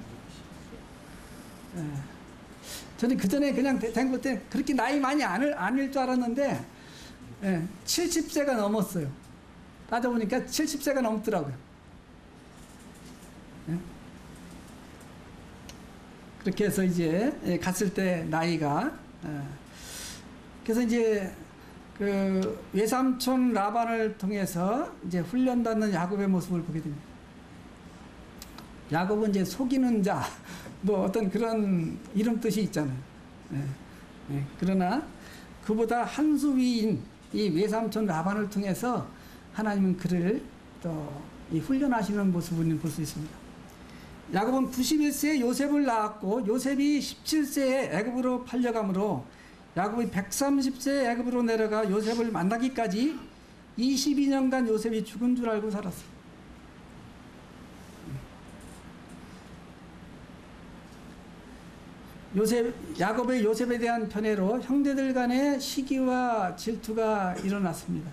저는 그 전에 그냥 된 때 그렇게 나이 많이 아닐 줄 알았는데 70세가 넘었어요. 따져보니까 70세가 넘더라고요. 그렇게 해서 이제 갔을 때 나이가, 그래서 이제 그 외삼촌 라반을 통해서 이제 훈련받는 야곱의 모습을 보게 됩니다. 야곱은 이제 속이는 자, 뭐 어떤 그런 이름 뜻이 있잖아요. 그러나 그보다 한 수 위인 이 외삼촌 라반을 통해서 하나님은 그를 또 이 훈련하시는 모습을 볼 수 있습니다. 야곱은 91세에 요셉을 낳았고, 요셉이 17세에 애굽으로 팔려가므로 야곱이 130세에 애굽으로 내려가 요셉을 만나기까지 22년간 요셉이 죽은 줄 알고 살았어요. 야곱의 요셉에 대한 편애로 형제들 간의 시기와 질투가 일어났습니다.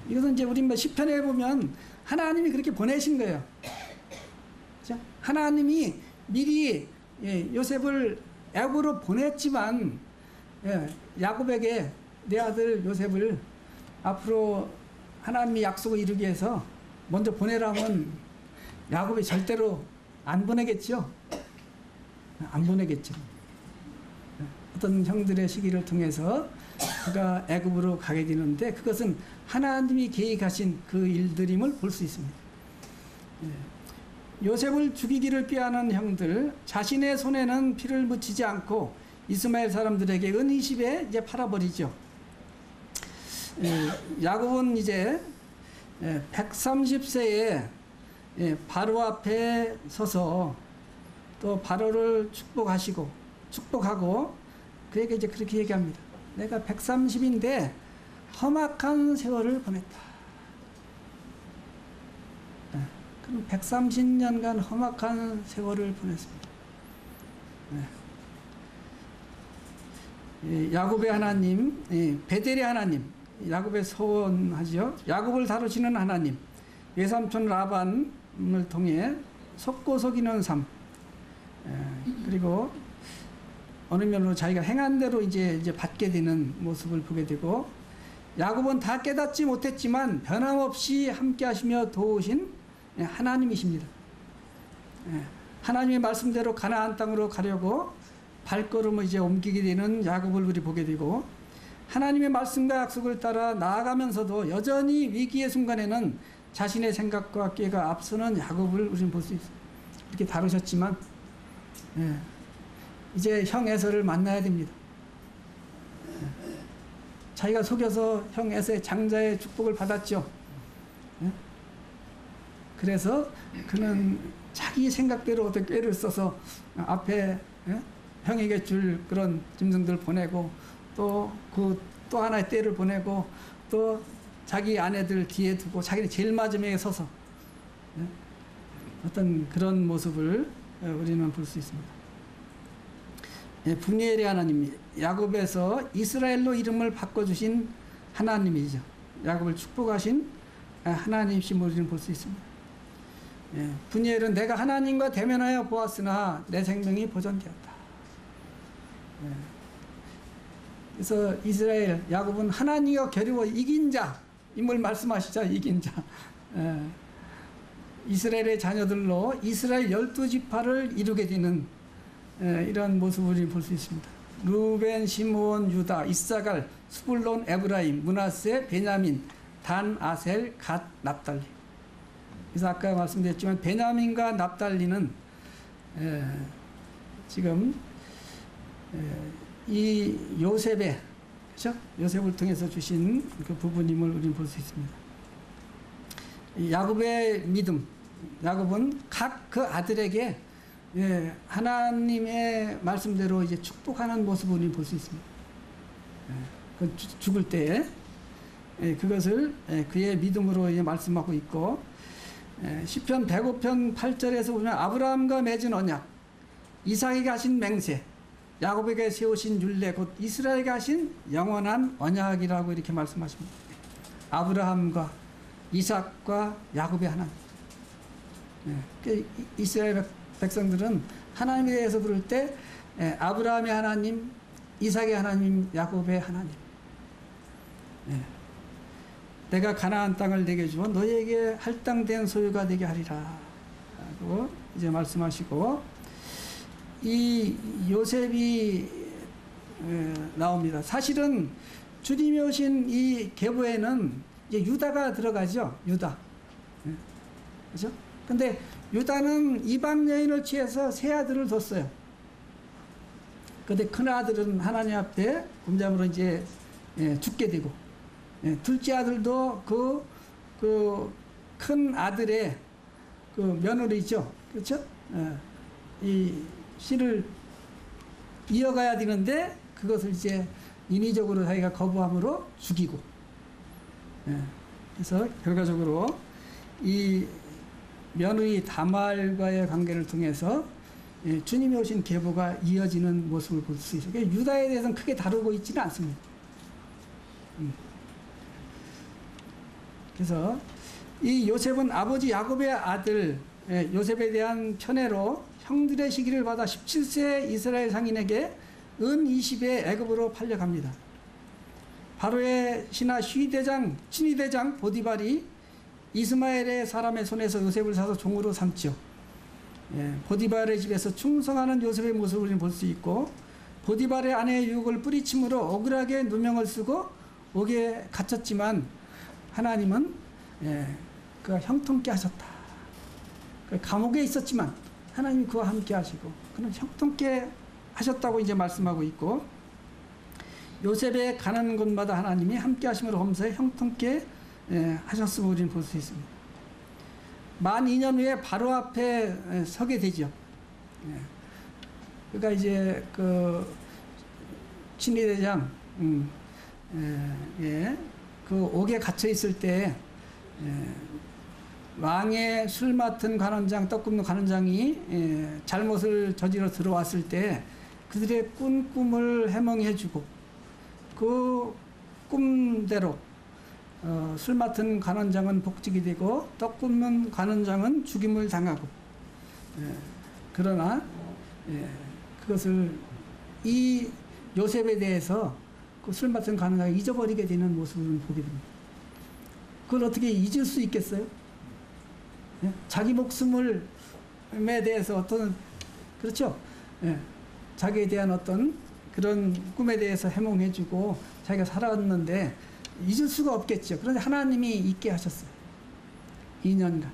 이것은 이제 우리 시편에 보면 하나님이 그렇게 보내신 거예요. 그렇죠? 하나님이 미리 요셉을 애굽으로 보냈지만, 야곱에게 내 아들 요셉을 앞으로 하나님이 약속을 이루기 위해서 먼저 보내라면 야곱이 절대로 안 보내겠죠. 안 보내겠죠. 어떤 형들의 시기를 통해서 그가 애굽으로 가게 되는데, 그것은 하나님이 계획하신 그 일들임을 볼 수 있습니다. 요셉을 죽이기를 꾀하는 형들, 자신의 손에는 피를 묻히지 않고 이스마엘 사람들에게 은이십에 이제 팔아버리죠. 야곱은 이제 130세에 바로 앞에 서서 또 바로를 축복하고 그에게 이제 그렇게 얘기합니다. 내가 130인데 험악한 세월을 보냈다. 네. 그럼 130년간 험악한 세월을 보냈습니다. 네. 야곱의 하나님, 베델의 하나님, 야곱의 소원하죠. 야곱을 다루시는 하나님, 외삼촌 라반을 통해 속고 속이는 삶, 그리고 어느 면으로 자기가 행한 대로 이제 받게 되는 모습을 보게 되고, 야곱은 다 깨닫지 못했지만 변함없이 함께 하시며 도우신 하나님이십니다. 하나님의 말씀대로 가나안 땅으로 가려고 발걸음을 이제 옮기게 되는 야곱을 우리 보게 되고, 하나님의 말씀과 약속을 따라 나아가면서도 여전히 위기의 순간에는 자신의 생각과 꾀가 앞서는 야곱을 우리는 볼 수 있어요. 이렇게 다루셨지만 이제 형 에서를 만나야 됩니다. 자기가 속여서 형 에서의 장자의 축복을 받았죠. 그래서 그는 자기 생각대로 어떤 꾀를 써서 앞에 형에게 줄 그런 짐승들 보내고, 또 하나의 떼를 보내고, 또 자기 아내들 뒤에 두고 자기는 제일 마지막에 서서 어떤 그런 모습을 우리는 볼 수 있습니다. 분이엘의 하나님, 야곱에서 이스라엘로 이름을 바꿔주신 하나님이죠. 야곱을 축복하신 하나님이심을 우리는 볼 수 있습니다. 분이엘은 내가 하나님과 대면하여 보았으나 내 생명이 보존되었다. 그래서 이스라엘, 야곱은 하나님과 겨루어 이긴 자, 임을 말씀하시자 이긴 자. 이스라엘의 자녀들로 이스라엘 12지파를 이루게 되는 이런 모습을 볼 수 있습니다. 루벤, 시므온, 유다, 이사갈, 스불론, 에브라임, 므낫세, 베냐민, 단, 아셀, 갓, 납달리. 그래서 아까 말씀드렸지만 베냐민과 납달리는 지금 이 요셉의, 그렇죠? 요셉을 통해서 주신 그 부분임을 우리는 볼 수 있습니다. 야곱의 믿음, 야곱은 각 그 아들에게 하나님의 말씀대로 이제 축복하는 모습을 우리는 볼 수 있습니다. 죽을 때에 그것을 그의 믿음으로 이제 말씀하고 있고, 시편 105편 8절에서 보면 아브라함과 맺은 언약, 이삭에게 하신 맹세, 야곱에게 세우신 율례, 곧 이스라엘에게 하신 영원한 언약이라고 이렇게 말씀하십니다. 아브라함과 이삭과 야곱의 하나님. 이스라엘 백성들은 하나님에 대해서 부를 때 아브라함의 하나님, 이삭의 하나님, 야곱의 하나님. 내가 가나안 땅을 내게 주어 너희에게 할당된 소유가 되게 하리라 라고 이제 말씀하시고, 이 요셉이 나옵니다. 사실은 주님이 오신 이 계보에는 이제 유다가 들어가죠. 유다. 그렇죠? 근데 유다는 이방 여인을 취해서 세 아들을 뒀어요. 근데 큰 아들은 하나님 앞에 범죄함으로 이제 죽게 되고, 둘째 아들도 그 큰 아들의 그 며느리죠. 그렇죠? 이 씨를 이어가야 되는데 그것을 이제 인위적으로 자기가 거부함으로 죽이고, 그래서 결과적으로 이 며느리 다말과의 관계를 통해서 주님이 오신 계보가 이어지는 모습을 볼 수 있어요. 유다에 대해서는 크게 다루고 있지는 않습니다. 그래서 이 요셉은 아버지 야곱의 아들 요셉에 대한 편애로 형들의 시기를 받아 17세 이스라엘 상인에게 은 20에 애굽으로 팔려갑니다. 바로의 신하 친위대장 보디발이 이스마엘의 사람의 손에서 요셉을 사서 종으로 삼죠. 보디발의 집에서 충성하는 요셉의 모습을 우리는 볼 수 있고, 보디발의 아내의 유혹을 뿌리침으로 억울하게 누명을 쓰고 옥에 갇혔지만 하나님은 그가 형통케 하셨다. 감옥에 있었지만 하나님이 그와 함께 하시고 그는 형통케 하셨다고 이제 말씀하고 있고, 요셉의 가는 곳마다 하나님이 함께 하심으로 범사에 형통케 하셨음을 우리는 볼 수 있습니다. 만 2년 후에 바로 앞에 서게 되죠. 예. 그러니까 이제 그 친위대장 예, 그 옥에 갇혀 있을 때 왕의 술 맡은 관원장, 떡 굽는 관원장이 잘못을 저지러 들어왔을 때 그들의 꾼 꿈을 해몽해주고 그 꿈대로 술 맡은 관원장은 복직이 되고 떡 굽는 관원장은 죽임을 당하고 그러나 그것을 이 요셉에 대해서 그 술 맡은 관원장이 잊어버리게 되는 모습을 보게 됩니다. 그걸 어떻게 잊을 수 있겠어요? 자기 목숨에 대해서 어떤 그렇죠? 자기에 대한 어떤 그런 꿈에 대해서 해몽해주고 자기가 살았는데 잊을 수가 없겠죠. 그런데 하나님이 잊게 하셨어요. 2년간.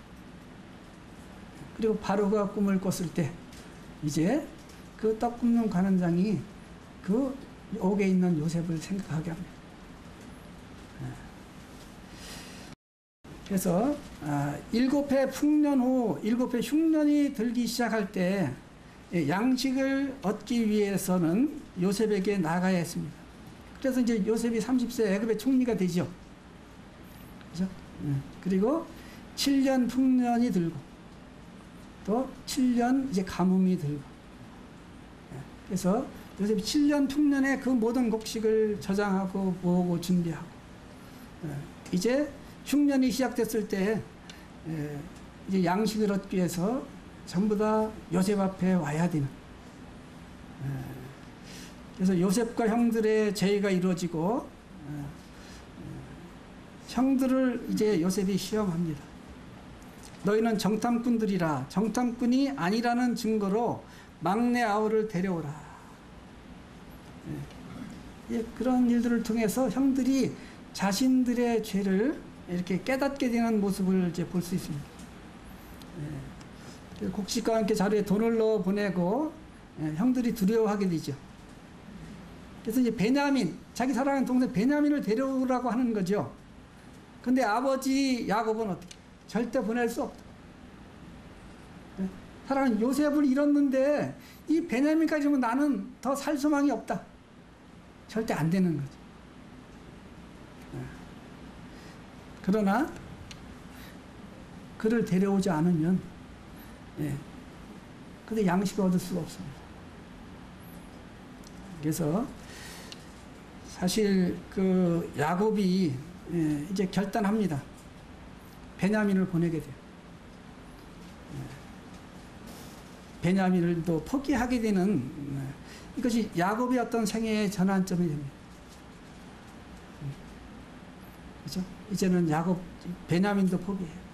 그리고 바로가 꿈을 꿨을 때 이제 그 떡 굽는 관원장이 그 옥에 있는 요셉을 생각하게 합니다. 그래서 7해 풍년 후 7해 흉년이 들기 시작할 때 양식을 얻기 위해서는 요셉에게 나가야 했습니다. 그래서 이제 요셉이 30세 애굽의 총리가 되죠. 그죠? 그리고 7년 풍년이 들고 또 7년 이제 가뭄이 들고 그래서 요셉이 7년 풍년에 그 모든 곡식을 저장하고 모으고 준비하고 이제 흉년이 시작됐을 때 이제 양식을 얻기 위해서 전부 다 요셉 앞에 와야 되는. 그래서 요셉과 형들의 제의가 이루어지고 형들을 이제 요셉이 시험합니다. 너희는 정탐꾼들이라 정탐꾼이 아니라는 증거로 막내 아우를 데려오라. 그런 일들을 통해서 형들이 자신들의 죄를 이렇게 깨닫게 되는 모습을 이제 볼 수 있습니다. 곡식과 함께 자루에 돈을 넣어 보내고 형들이 두려워하게 되죠. 그래서 이제 베냐민, 자기 사랑하는 동생 베냐민을 데려오라고 하는 거죠. 근데 아버지 야곱은 어떻게? 절대 보낼 수 없다. 사랑하는 요셉을 잃었는데 이 베냐민까지 오면 나는 더 살 소망이 없다. 절대 안 되는 거죠. 그러나 그를 데려오지 않으면 근데 양식을 얻을 수가 없습니다. 그래서 사실 그 야곱이 이제 결단합니다. 베냐민을 보내게 돼요. 베냐민을 또 포기하게 되는 이것이 야곱의 어떤 생애의 전환점이 됩니다. 그렇죠? 이제는 야곱, 베냐민도 포기해요.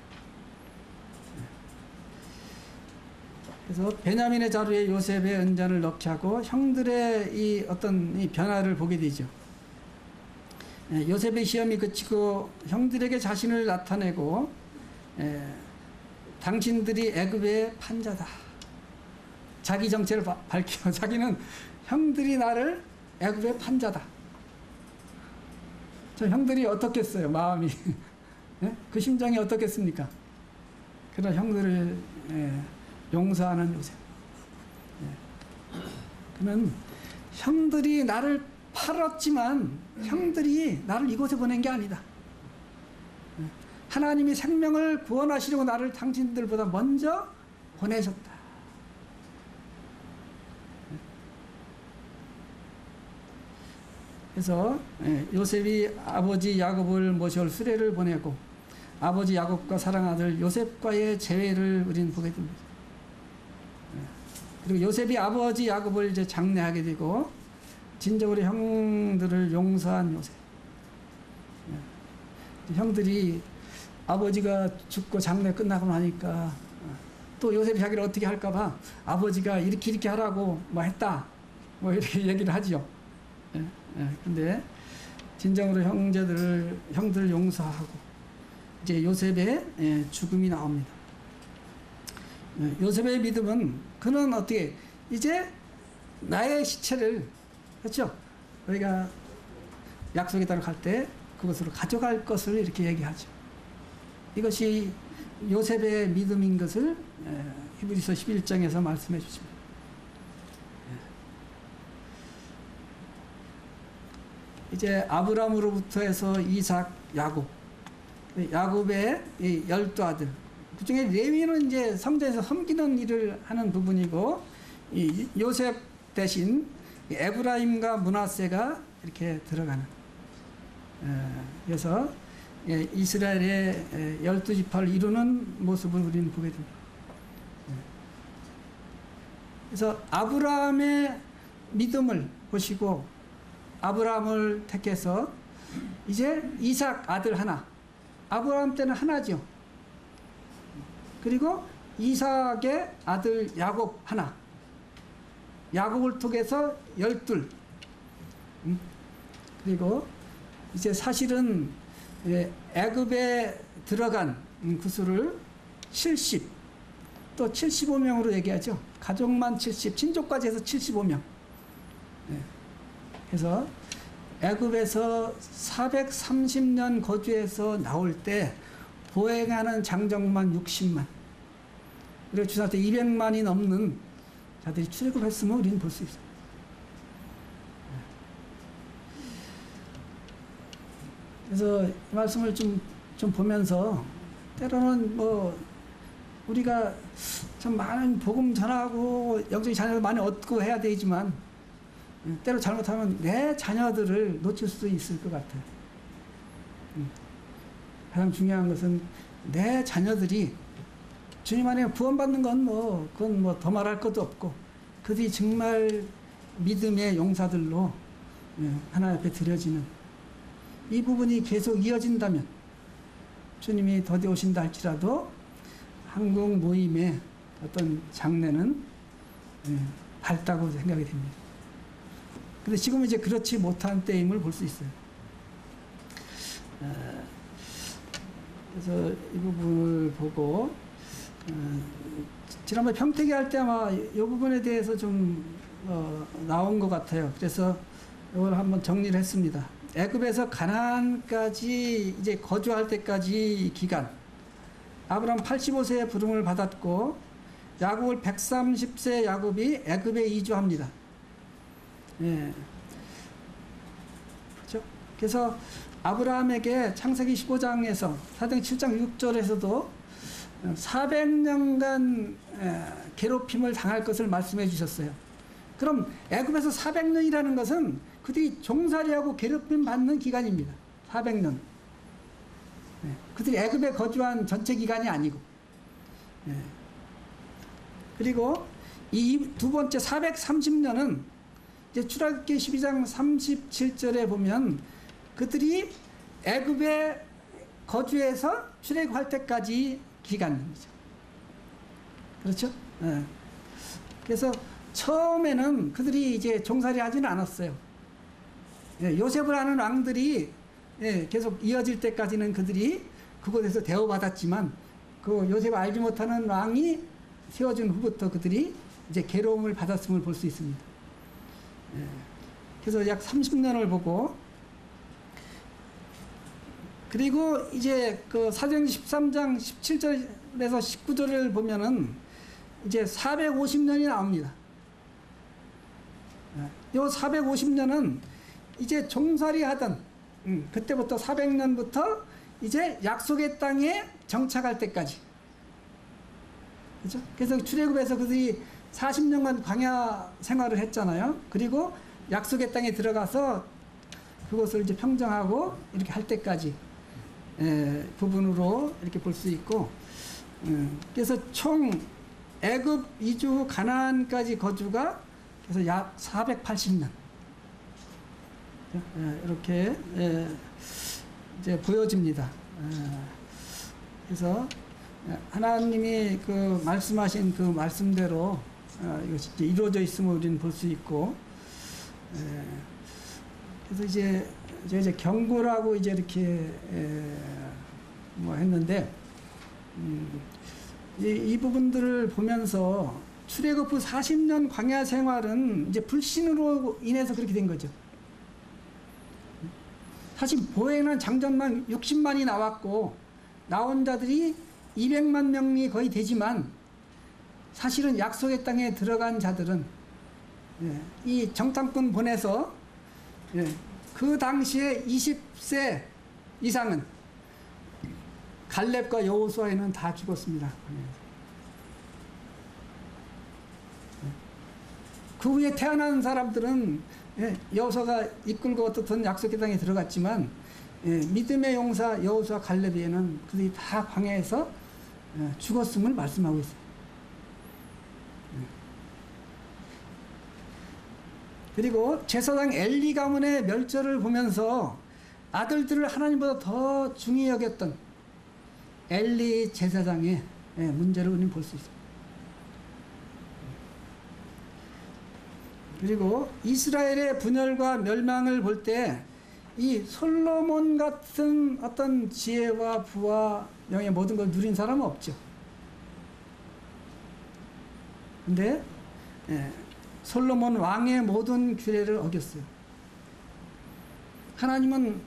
그래서 베냐민의 자루에 요셉의 은잔을 넣게 하고 형들의 이 어떤 이 변화를 보게 되죠. 요셉의 시험이 그치고 형들에게 자신을 나타내고 당신들이 애굽의 판자다. 자기 정체를 밝혀 자기는 형들이 나를 애굽의 판자다. 저 형들이 어떻겠어요? 마음이 그 심정이 어떻겠습니까? 그런 형들을 용서하는 요셉. 그는 형들이 나를 팔았지만 형들이 나를 이곳에 보낸 게 아니다. 하나님이 생명을 구원하시려고 나를 당신들보다 먼저 보내셨다. 그래서 요셉이 아버지 야곱을 모셔올 수레를 보내고 아버지 야곱과 사랑 아들 요셉과의 재회를 우리는 보게 됩니다. 그리고 요셉이 아버지 야곱을 이제 장례하게 되고 진정으로 형들을 용서한 요셉. 형들이 아버지가 죽고 장례 끝나고 나니까 또 요셉이 자기를 어떻게 할까봐 아버지가 이렇게 하라고 뭐 했다 뭐 이렇게 얘기를 하죠. 근데 진정으로 형들을 용서하고 이제 요셉의 죽음이 나옵니다. 요셉의 믿음은 그는 어떻게 이제 나의 시체를 그렇죠? 우리가 약속의 땅을 갈 때 그것으로 가져갈 것을 이렇게 얘기하죠. 이것이 요셉의 믿음인 것을 히브리서 11장에서 말씀해 주십니다. 이제 아브라함으로부터 해서 이삭, 야곱, 야곱의 이 12아들. 그 중에 레위는 이제 성전에서 섬기는 일을 하는 부분이고, 이 요셉 대신 에브라임과 므낫세가 이렇게 들어가는. 그래서 이스라엘의 12지파를 이루는 모습을 우리는 보게 됩니다. 그래서 아브라함의 믿음을 보시고 아브라함을 택해서 이제 이삭 아들 하나, 아브라함 때는 하나죠. 그리고 이삭의 아들 야곱 하나, 야곱을 통해서 12. 그리고 이제 사실은 애굽에 들어간 구수를 70, 또 75명으로 얘기하죠. 가족만 70, 친족까지 해서 75명. 그래서 애굽에서 430년 거주해서 나올 때 보행하는 장정만 60만. 그리고 주사때 200만이 넘는 자들이 출애굽했음을 우리는 볼 수 있어요. 그래서 이 말씀을 좀 보면서 때로는 뭐 우리가 참 많은 복음 전하고 영적인 자녀를 많이 얻고 해야 되지만 때로 잘못하면 내 자녀들을 놓칠 수도 있을 것 같아요. 가장 중요한 것은 내 자녀들이 주님 안에 구원받는 건 그건 더 말할 것도 없고 그들이 정말 믿음의 용사들로 하나님 앞에 드려지는 이 부분이 계속 이어진다면 주님이 더디 오신다 할지라도 한국 모임의 어떤 장래는 밝다고 생각이 됩니다. 근데 지금은 이제 그렇지 못한 때임을 볼 수 있어요. 그래서 이 부분을 보고 지난번에 평택이 할 때 아마 이 부분에 대해서 좀 나온 것 같아요. 그래서 이걸 한번 정리를 했습니다. 애굽에서 가나안까지 이제 거주할 때까지 기간, 아브라함 85세에 부름을 받았고 야곱을 130세 야곱이 애굽에 이주합니다. 예. 그렇죠? 그래서 아브라함에게 창세기 15장에서 사도행 7장 6절에서도 400년간 괴롭힘을 당할 것을 말씀해 주셨어요. 그럼 애굽에서 400년이라는 것은 그들이 종살이하고 괴롭힘 받는 기간입니다. 400년. 그들이 애굽에 거주한 전체 기간이 아니고. 그리고 이 두 번째 430년은 이제 출애굽기 12장 37절에 보면 그들이 애굽에 거주해서 출애굽할 때까지 기간입니다. 그렇죠? 그래서 처음에는 그들이 이제 종살이 하지는 않았어요. 요셉을 하는 왕들이 계속 이어질 때까지는 그들이 그곳에서 대우받았지만 그 요셉을 알지 못하는 왕이 세워진 후부터 그들이 이제 괴로움을 받았음을 볼 수 있습니다. 그래서 약 30년을 보고 그리고 이제 그 사도행 13장 17절에서 19절을 보면은 이제 450년이 나옵니다. 요 450년은 이제 종살이 하던 그때부터 400년부터 이제 약속의 땅에 정착할 때까지. 그렇죠? 그래서 출애굽에서 그들이 40년간 광야 생활을 했잖아요. 그리고 약속의 땅에 들어가서 그것을 이제 평정하고 이렇게 할 때까지 부분으로 이렇게 볼 수 있고, 그래서 총 애굽 이주 후 가나안까지 거주가 그래서 약 480년 이렇게 이제 보여집니다. 그래서 하나님이 그 말씀하신 그 말씀대로 이것이 이루어져 있음을 우리는 볼 수 있고, 그래서 이제 경고라고 이제 이렇게 뭐 했는데 이 부분들을 보면서 출애굽 후 40년 광야 생활은 이제 불신으로 인해서 그렇게 된 거죠. 사실 보행한 장정만 60만이 나왔고 나온 자들이 200만 명이 거의 되지만 사실은 약속의 땅에 들어간 자들은 이 정탐꾼 보내서 그 그 당시에 20세 이상은 갈렙과 여호수아에는 다 죽었습니다. 그 후에 태어난 사람들은 여호수아가 이끌고 어떻든 약속의 땅에 들어갔지만 믿음의 용사 여호수아 갈렙에는 그들이 다 광야에서 죽었음을 말씀하고 있어요. 그리고 제사장 엘리 가문의 멸절을 보면서 아들들을 하나님보다 더 중히 여겼던 엘리 제사장의 문제를 우리는 볼 수 있습니다. 그리고 이스라엘의 분열과 멸망을 볼 때 이 솔로몬 같은 어떤 지혜와 부와 영의 모든 걸 누린 사람은 없죠. 근데 솔로몬 왕의 모든 규례를 어겼어요. 하나님은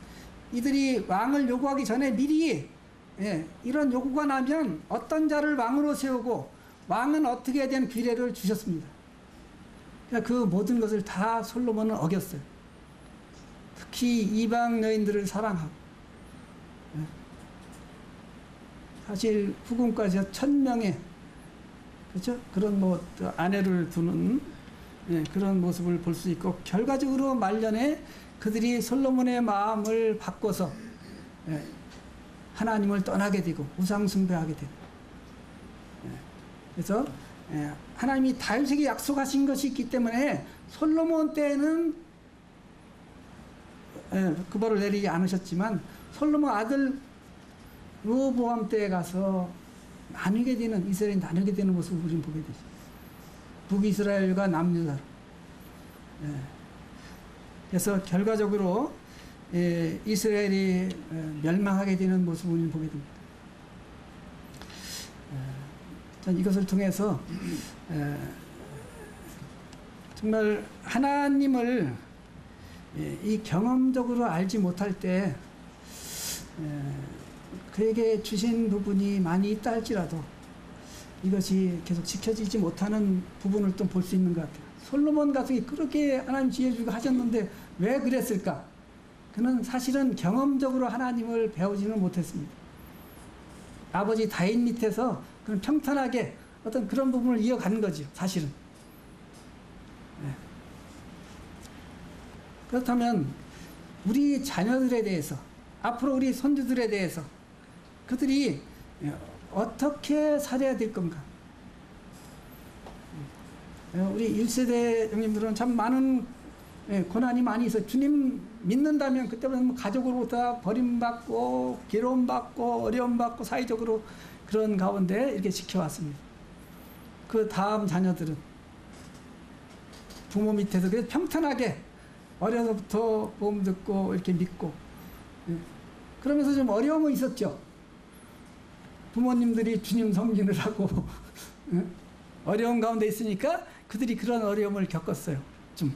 이들이 왕을 요구하기 전에 미리 이런 요구가 나면 어떤 자를 왕으로 세우고 왕은 어떻게 해야 되는 규례를 주셨습니다. 그러니까 그 모든 것을 다 솔로몬은 어겼어요. 특히 이방 여인들을 사랑하고 사실 후궁까지 1000명의 그렇죠? 그런 뭐 아내를 두는 그런 모습을 볼 수 있고 결과적으로 말년에 그들이 솔로몬의 마음을 바꿔서 하나님을 떠나게 되고 우상 숭배하게 되고 그래서 하나님이 다윗에게 약속하신 것이 있기 때문에 솔로몬 때는 그 벌을 내리지 않으셨지만 솔로몬 아들 르호보암 때에 가서 나누게 되는 이스라엘이 나누게 되는 모습을 우리는 보게 되죠. 북이스라엘과 남유다. 그래서 결과적으로 이스라엘이 멸망하게 되는 모습을 우리는 보게 됩니다. 전 이것을 통해서 정말 하나님을 이 경험적으로 알지 못할 때 그에게 주신 부분이 많이 있다 할지라도 이것이 계속 지켜지지 못하는 부분을 또 볼 수 있는 것 같아요. 솔로몬 같은 게 그렇게 하나님 지혜 주고 하셨는데 왜 그랬을까? 그는 사실은 경험적으로 하나님을 배우지는 못했습니다. 아버지 다윗 밑에서 그는 평탄하게 어떤 그런 부분을 이어가는 거죠. 사실은. 그렇다면 우리 자녀들에 대해서 앞으로 우리 손주들에 대해서 그들이 어떻게 살아야 될 건가? 우리 1세대 형님들은 참 많은 고난이 많이 있어요. 주님 믿는다면 그때부터 가족으로부터 버림받고 괴로움받고 어려움받고 사회적으로 그런 가운데 이렇게 지켜왔습니다. 그 다음 자녀들은 부모 밑에서 그래서 평탄하게 어려서부터 복음 듣고 이렇게 믿고 그러면서 좀 어려움은 있었죠. 부모님들이 주님 섬기느라고 어려운 가운데 있으니까 그들이 그런 어려움을 겪었어요. 좀.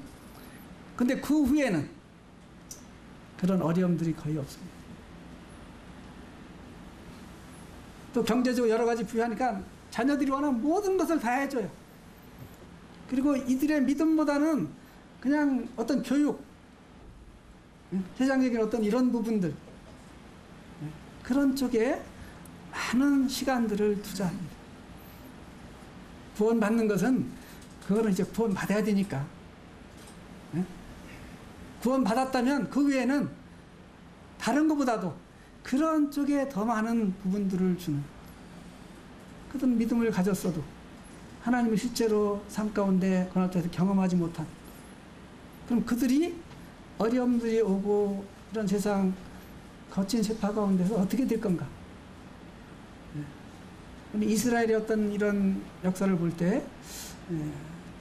근데 그 후에는 그런 어려움들이 거의 없습니다. 또 경제적으로 여러 가지 부유하니까 자녀들이 원하는 모든 것을 다 해줘요. 그리고 이들의 믿음보다는 그냥 어떤 교육, 세상적인 어떤 이런 부분들 그런 쪽에 많은 시간들을 투자합니다. 구원받는 것은 그거는 이제 구원받아야 되니까 구원받았다면 그 외에는 다른 것보다도 그런 쪽에 더 많은 부분들을 주는 그런 믿음을 가졌어도 하나님을 실제로 삶 가운데 고난에서 경험하지 못한 그럼 그들이 어려움들이 오고 이런 세상 거친 세파 가운데서 어떻게 될 건가? 이스라엘의 어떤 이런 역사를 볼 때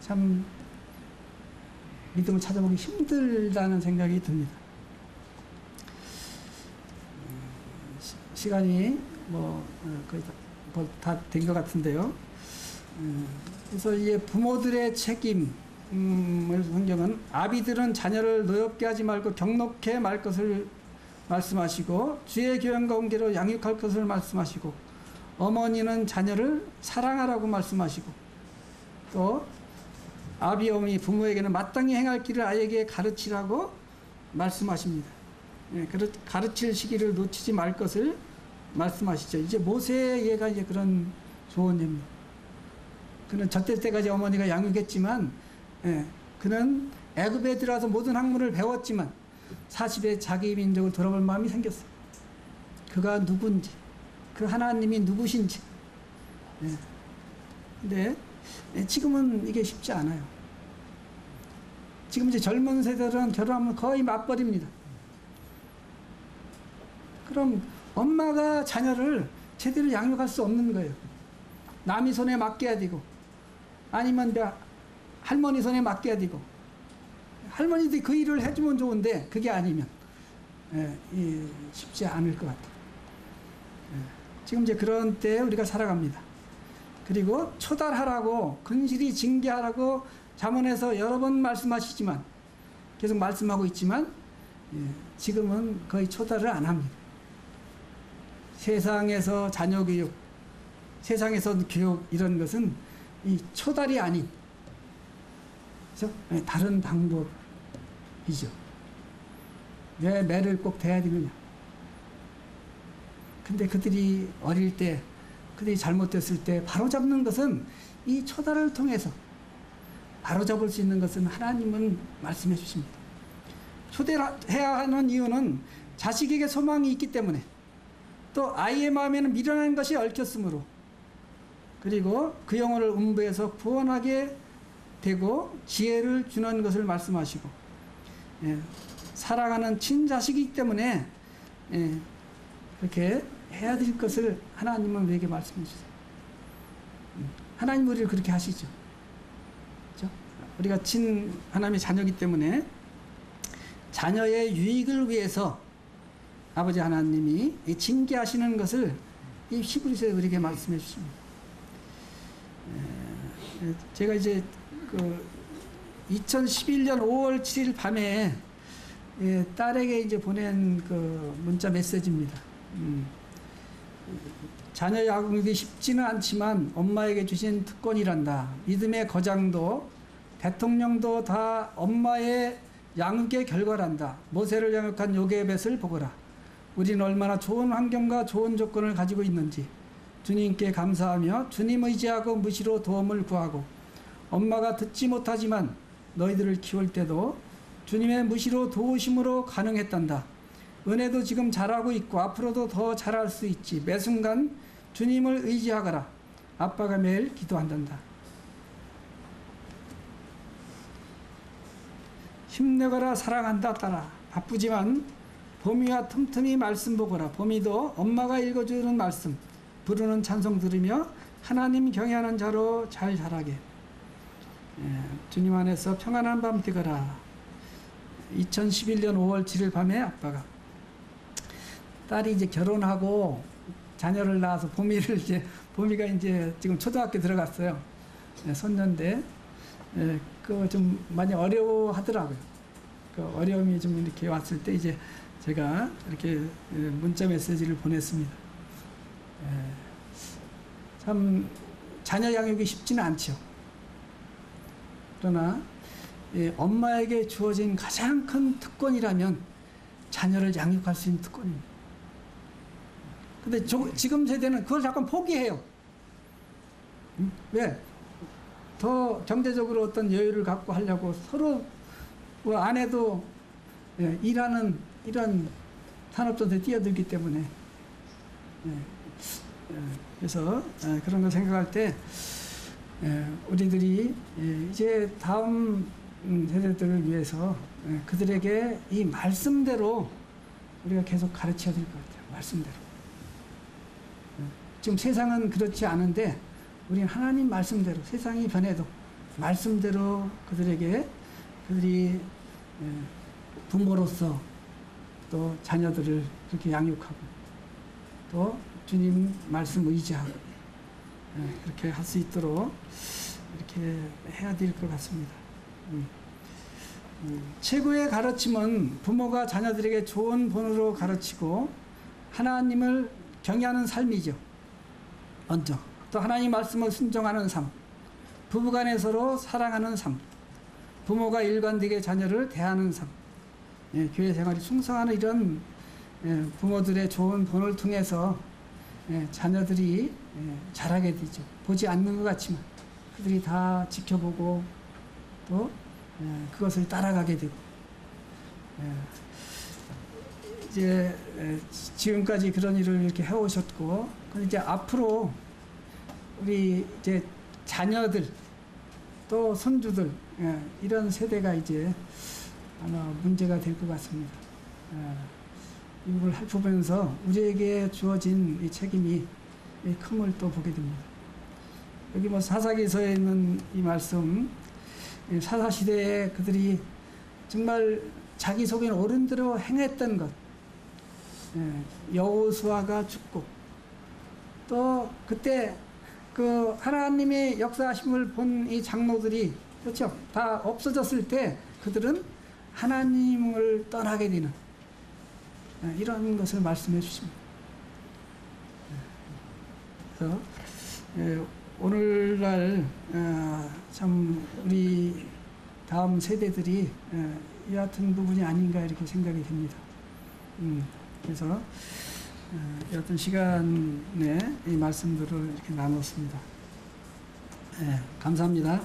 참 믿음을 찾아보기 힘들다는 생각이 듭니다. 시간이 뭐 거의 다 된 것 같은데요. 그래서 이제 부모들의 책임을 성경은 아비들은 자녀를 노엽게 하지 말고 경록해 말 것을 말씀하시고 주의 교양과 온기로 양육할 것을 말씀하시고 어머니는 자녀를 사랑하라고 말씀하시고 또 아비 어머니 부모에게는 마땅히 행할 길을 아이에게 가르치라고 말씀하십니다. 예, 가르칠 시기를 놓치지 말 것을 말씀하시죠. 이제 모세의 예가 이제 그런 조언입니다. 그는 젖될 때까지 어머니가 양육했지만, 예, 그는 애굽에 들어와서 모든 학문을 배웠지만 40에 자기 민족을 돌아볼 마음이 생겼어요. 그가 누군지, 그 하나님이 누구신지. 예. 근데 지금은 이게 쉽지 않아요. 지금 이제 젊은 세대들은 결혼하면 거의 맞벌이입니다. 그럼 엄마가 자녀를 제대로 양육할 수 없는 거예요. 남이 손에 맡겨야 되고, 아니면 할머니 손에 맡겨야 되고, 할머니들이 그 일을 해주면 좋은데 그게 아니면 쉽지 않을 것 같아요. 지금 이제 그런 때에 우리가 살아갑니다. 그리고 초달하라고, 근실히 징계하라고 잠언에서 여러 번 말씀하시지만, 계속 말씀하고 있지만, 지금은 거의 초달을 안 합니다. 세상에서 자녀 교육, 세상에서 교육, 이런 것은 이 초달이 아닌, 그렇죠? 다른 방법이죠. 왜 매를 꼭 대야 되느냐? 근데 그들이 어릴 때, 그들이 잘못됐을 때 바로잡는 것은 이 초달을 통해서 바로잡을 수 있는 것은 하나님은 말씀해 주십니다. 초대해야 하는 이유는 자식에게 소망이 있기 때문에, 또 아이의 마음에는 미련한 것이 얽혔으므로, 그리고 그 영혼을 음부에서 구원하게 되고 지혜를 주는 것을 말씀하시고, 사랑하는 친자식이기 때문에 그렇게 해야 될 것을 하나님은 우리에게 말씀해 주세요. 하나님 우리를 그렇게 하시죠. 그렇죠? 우리가 하나님의 자녀이기 때문에 자녀의 유익을 위해서 아버지 하나님이 징계하시는 것을 이 히브리서에 우리에게 말씀해 주십니다. 제가 이제 2011년 5월 7일 밤에 딸에게 이제 보낸 그 문자 메시지입니다. 자녀 양육이 쉽지는 않지만 엄마에게 주신 특권이란다. 믿음의 거장도 대통령도 다 엄마의 양육의 결과란다. 모세를 양육한 요게벳을 보거라. 우리는 얼마나 좋은 환경과 좋은 조건을 가지고 있는지 주님께 감사하며 주님 의지하고 무시로 도움을 구하고, 엄마가 듣지 못하지만 너희들을 키울 때도 주님의 무시로 도우심으로 가능했단다. 은혜도 지금 잘하고 있고 앞으로도 더 잘할 수 있지. 매 순간 주님을 의지하거라. 아빠가 매일 기도한단다. 힘내거라. 사랑한다 딸아. 바쁘지만 봄이와 틈틈이 말씀 보거라. 봄이도 엄마가 읽어주는 말씀, 부르는 찬송 들으며 하나님 경외하는 자로 잘 자라게. 주님 안에서 평안한 밤 되거라. 2011년 5월 7일 밤에 아빠가, 딸이 이제 결혼하고 자녀를 낳아서 봄이가 이제 지금 초등학교 들어갔어요. 손녀인데, 그거 좀 많이 어려워하더라고요. 그 어려움이 좀 이렇게 왔을 때 이제 제가 이렇게 문자 메시지를 보냈습니다. 참 자녀 양육이 쉽지는 않죠. 그러나 엄마에게 주어진 가장 큰 특권이라면 자녀를 양육할 수 있는 특권입니다. 근데 지금 세대는 그걸 잠깐 포기해요. 왜? 더 경제적으로 어떤 여유를 갖고 하려고 서로 아내도 일하는 이런 산업전선에 뛰어들기 때문에, 그래서 그런 걸 생각할 때 우리들이 이제 다음 세대들을 위해서 그들에게 이 말씀대로 우리가 계속 가르쳐야 될 것 같아요. 말씀대로. 지금 세상은 그렇지 않은데 우리는 하나님 말씀대로, 세상이 변해도 말씀대로 그들이 부모로서 또 자녀들을 그렇게 양육하고, 또 주님 말씀 의지하고 그렇게 할 수 있도록 이렇게 해야 될 것 같습니다. 최고의 가르침은 부모가 자녀들에게 좋은 본으로 가르치고 하나님을 경외하는 삶이죠. 먼저 또 하나님 말씀을 순종하는 삶, 부부간에 서로 사랑하는 삶, 부모가 일관되게 자녀를 대하는 삶, 교회 생활이 충성하는 이런 부모들의 좋은 본을 통해서 자녀들이 자라게 되죠. 보지 않는 것 같지만 그들이 다 지켜보고 또 그것을 따라가게 되고 이제 지금까지 그런 일을 이렇게 해오셨고, 근데 이제 앞으로 우리 이제 자녀들 또 손주들 이런 세대가 이제 아마 문제가 될 것 같습니다. 이걸 살펴보면서 우리에게 주어진 이 책임이 이 큼을 또 보게 됩니다. 여기 뭐 사사기서에 있는 이 말씀, 사사시대에 그들이 정말 자기 속에 어른대로 행했던 것, 여호수아가 죽고 또 그때 그 하나님의 역사하심을 본 이 장로들이 그렇죠, 다 없어졌을 때 그들은 하나님을 떠나게 되는 이런 것을 말씀해 주십니다. 그래서 오늘날 참 우리 다음 세대들이 이 같은 부분이 아닌가 이렇게 생각이 됩니다. 그래서 이 같은 시간에 이 말씀들을 이렇게 나눴습니다. 감사합니다.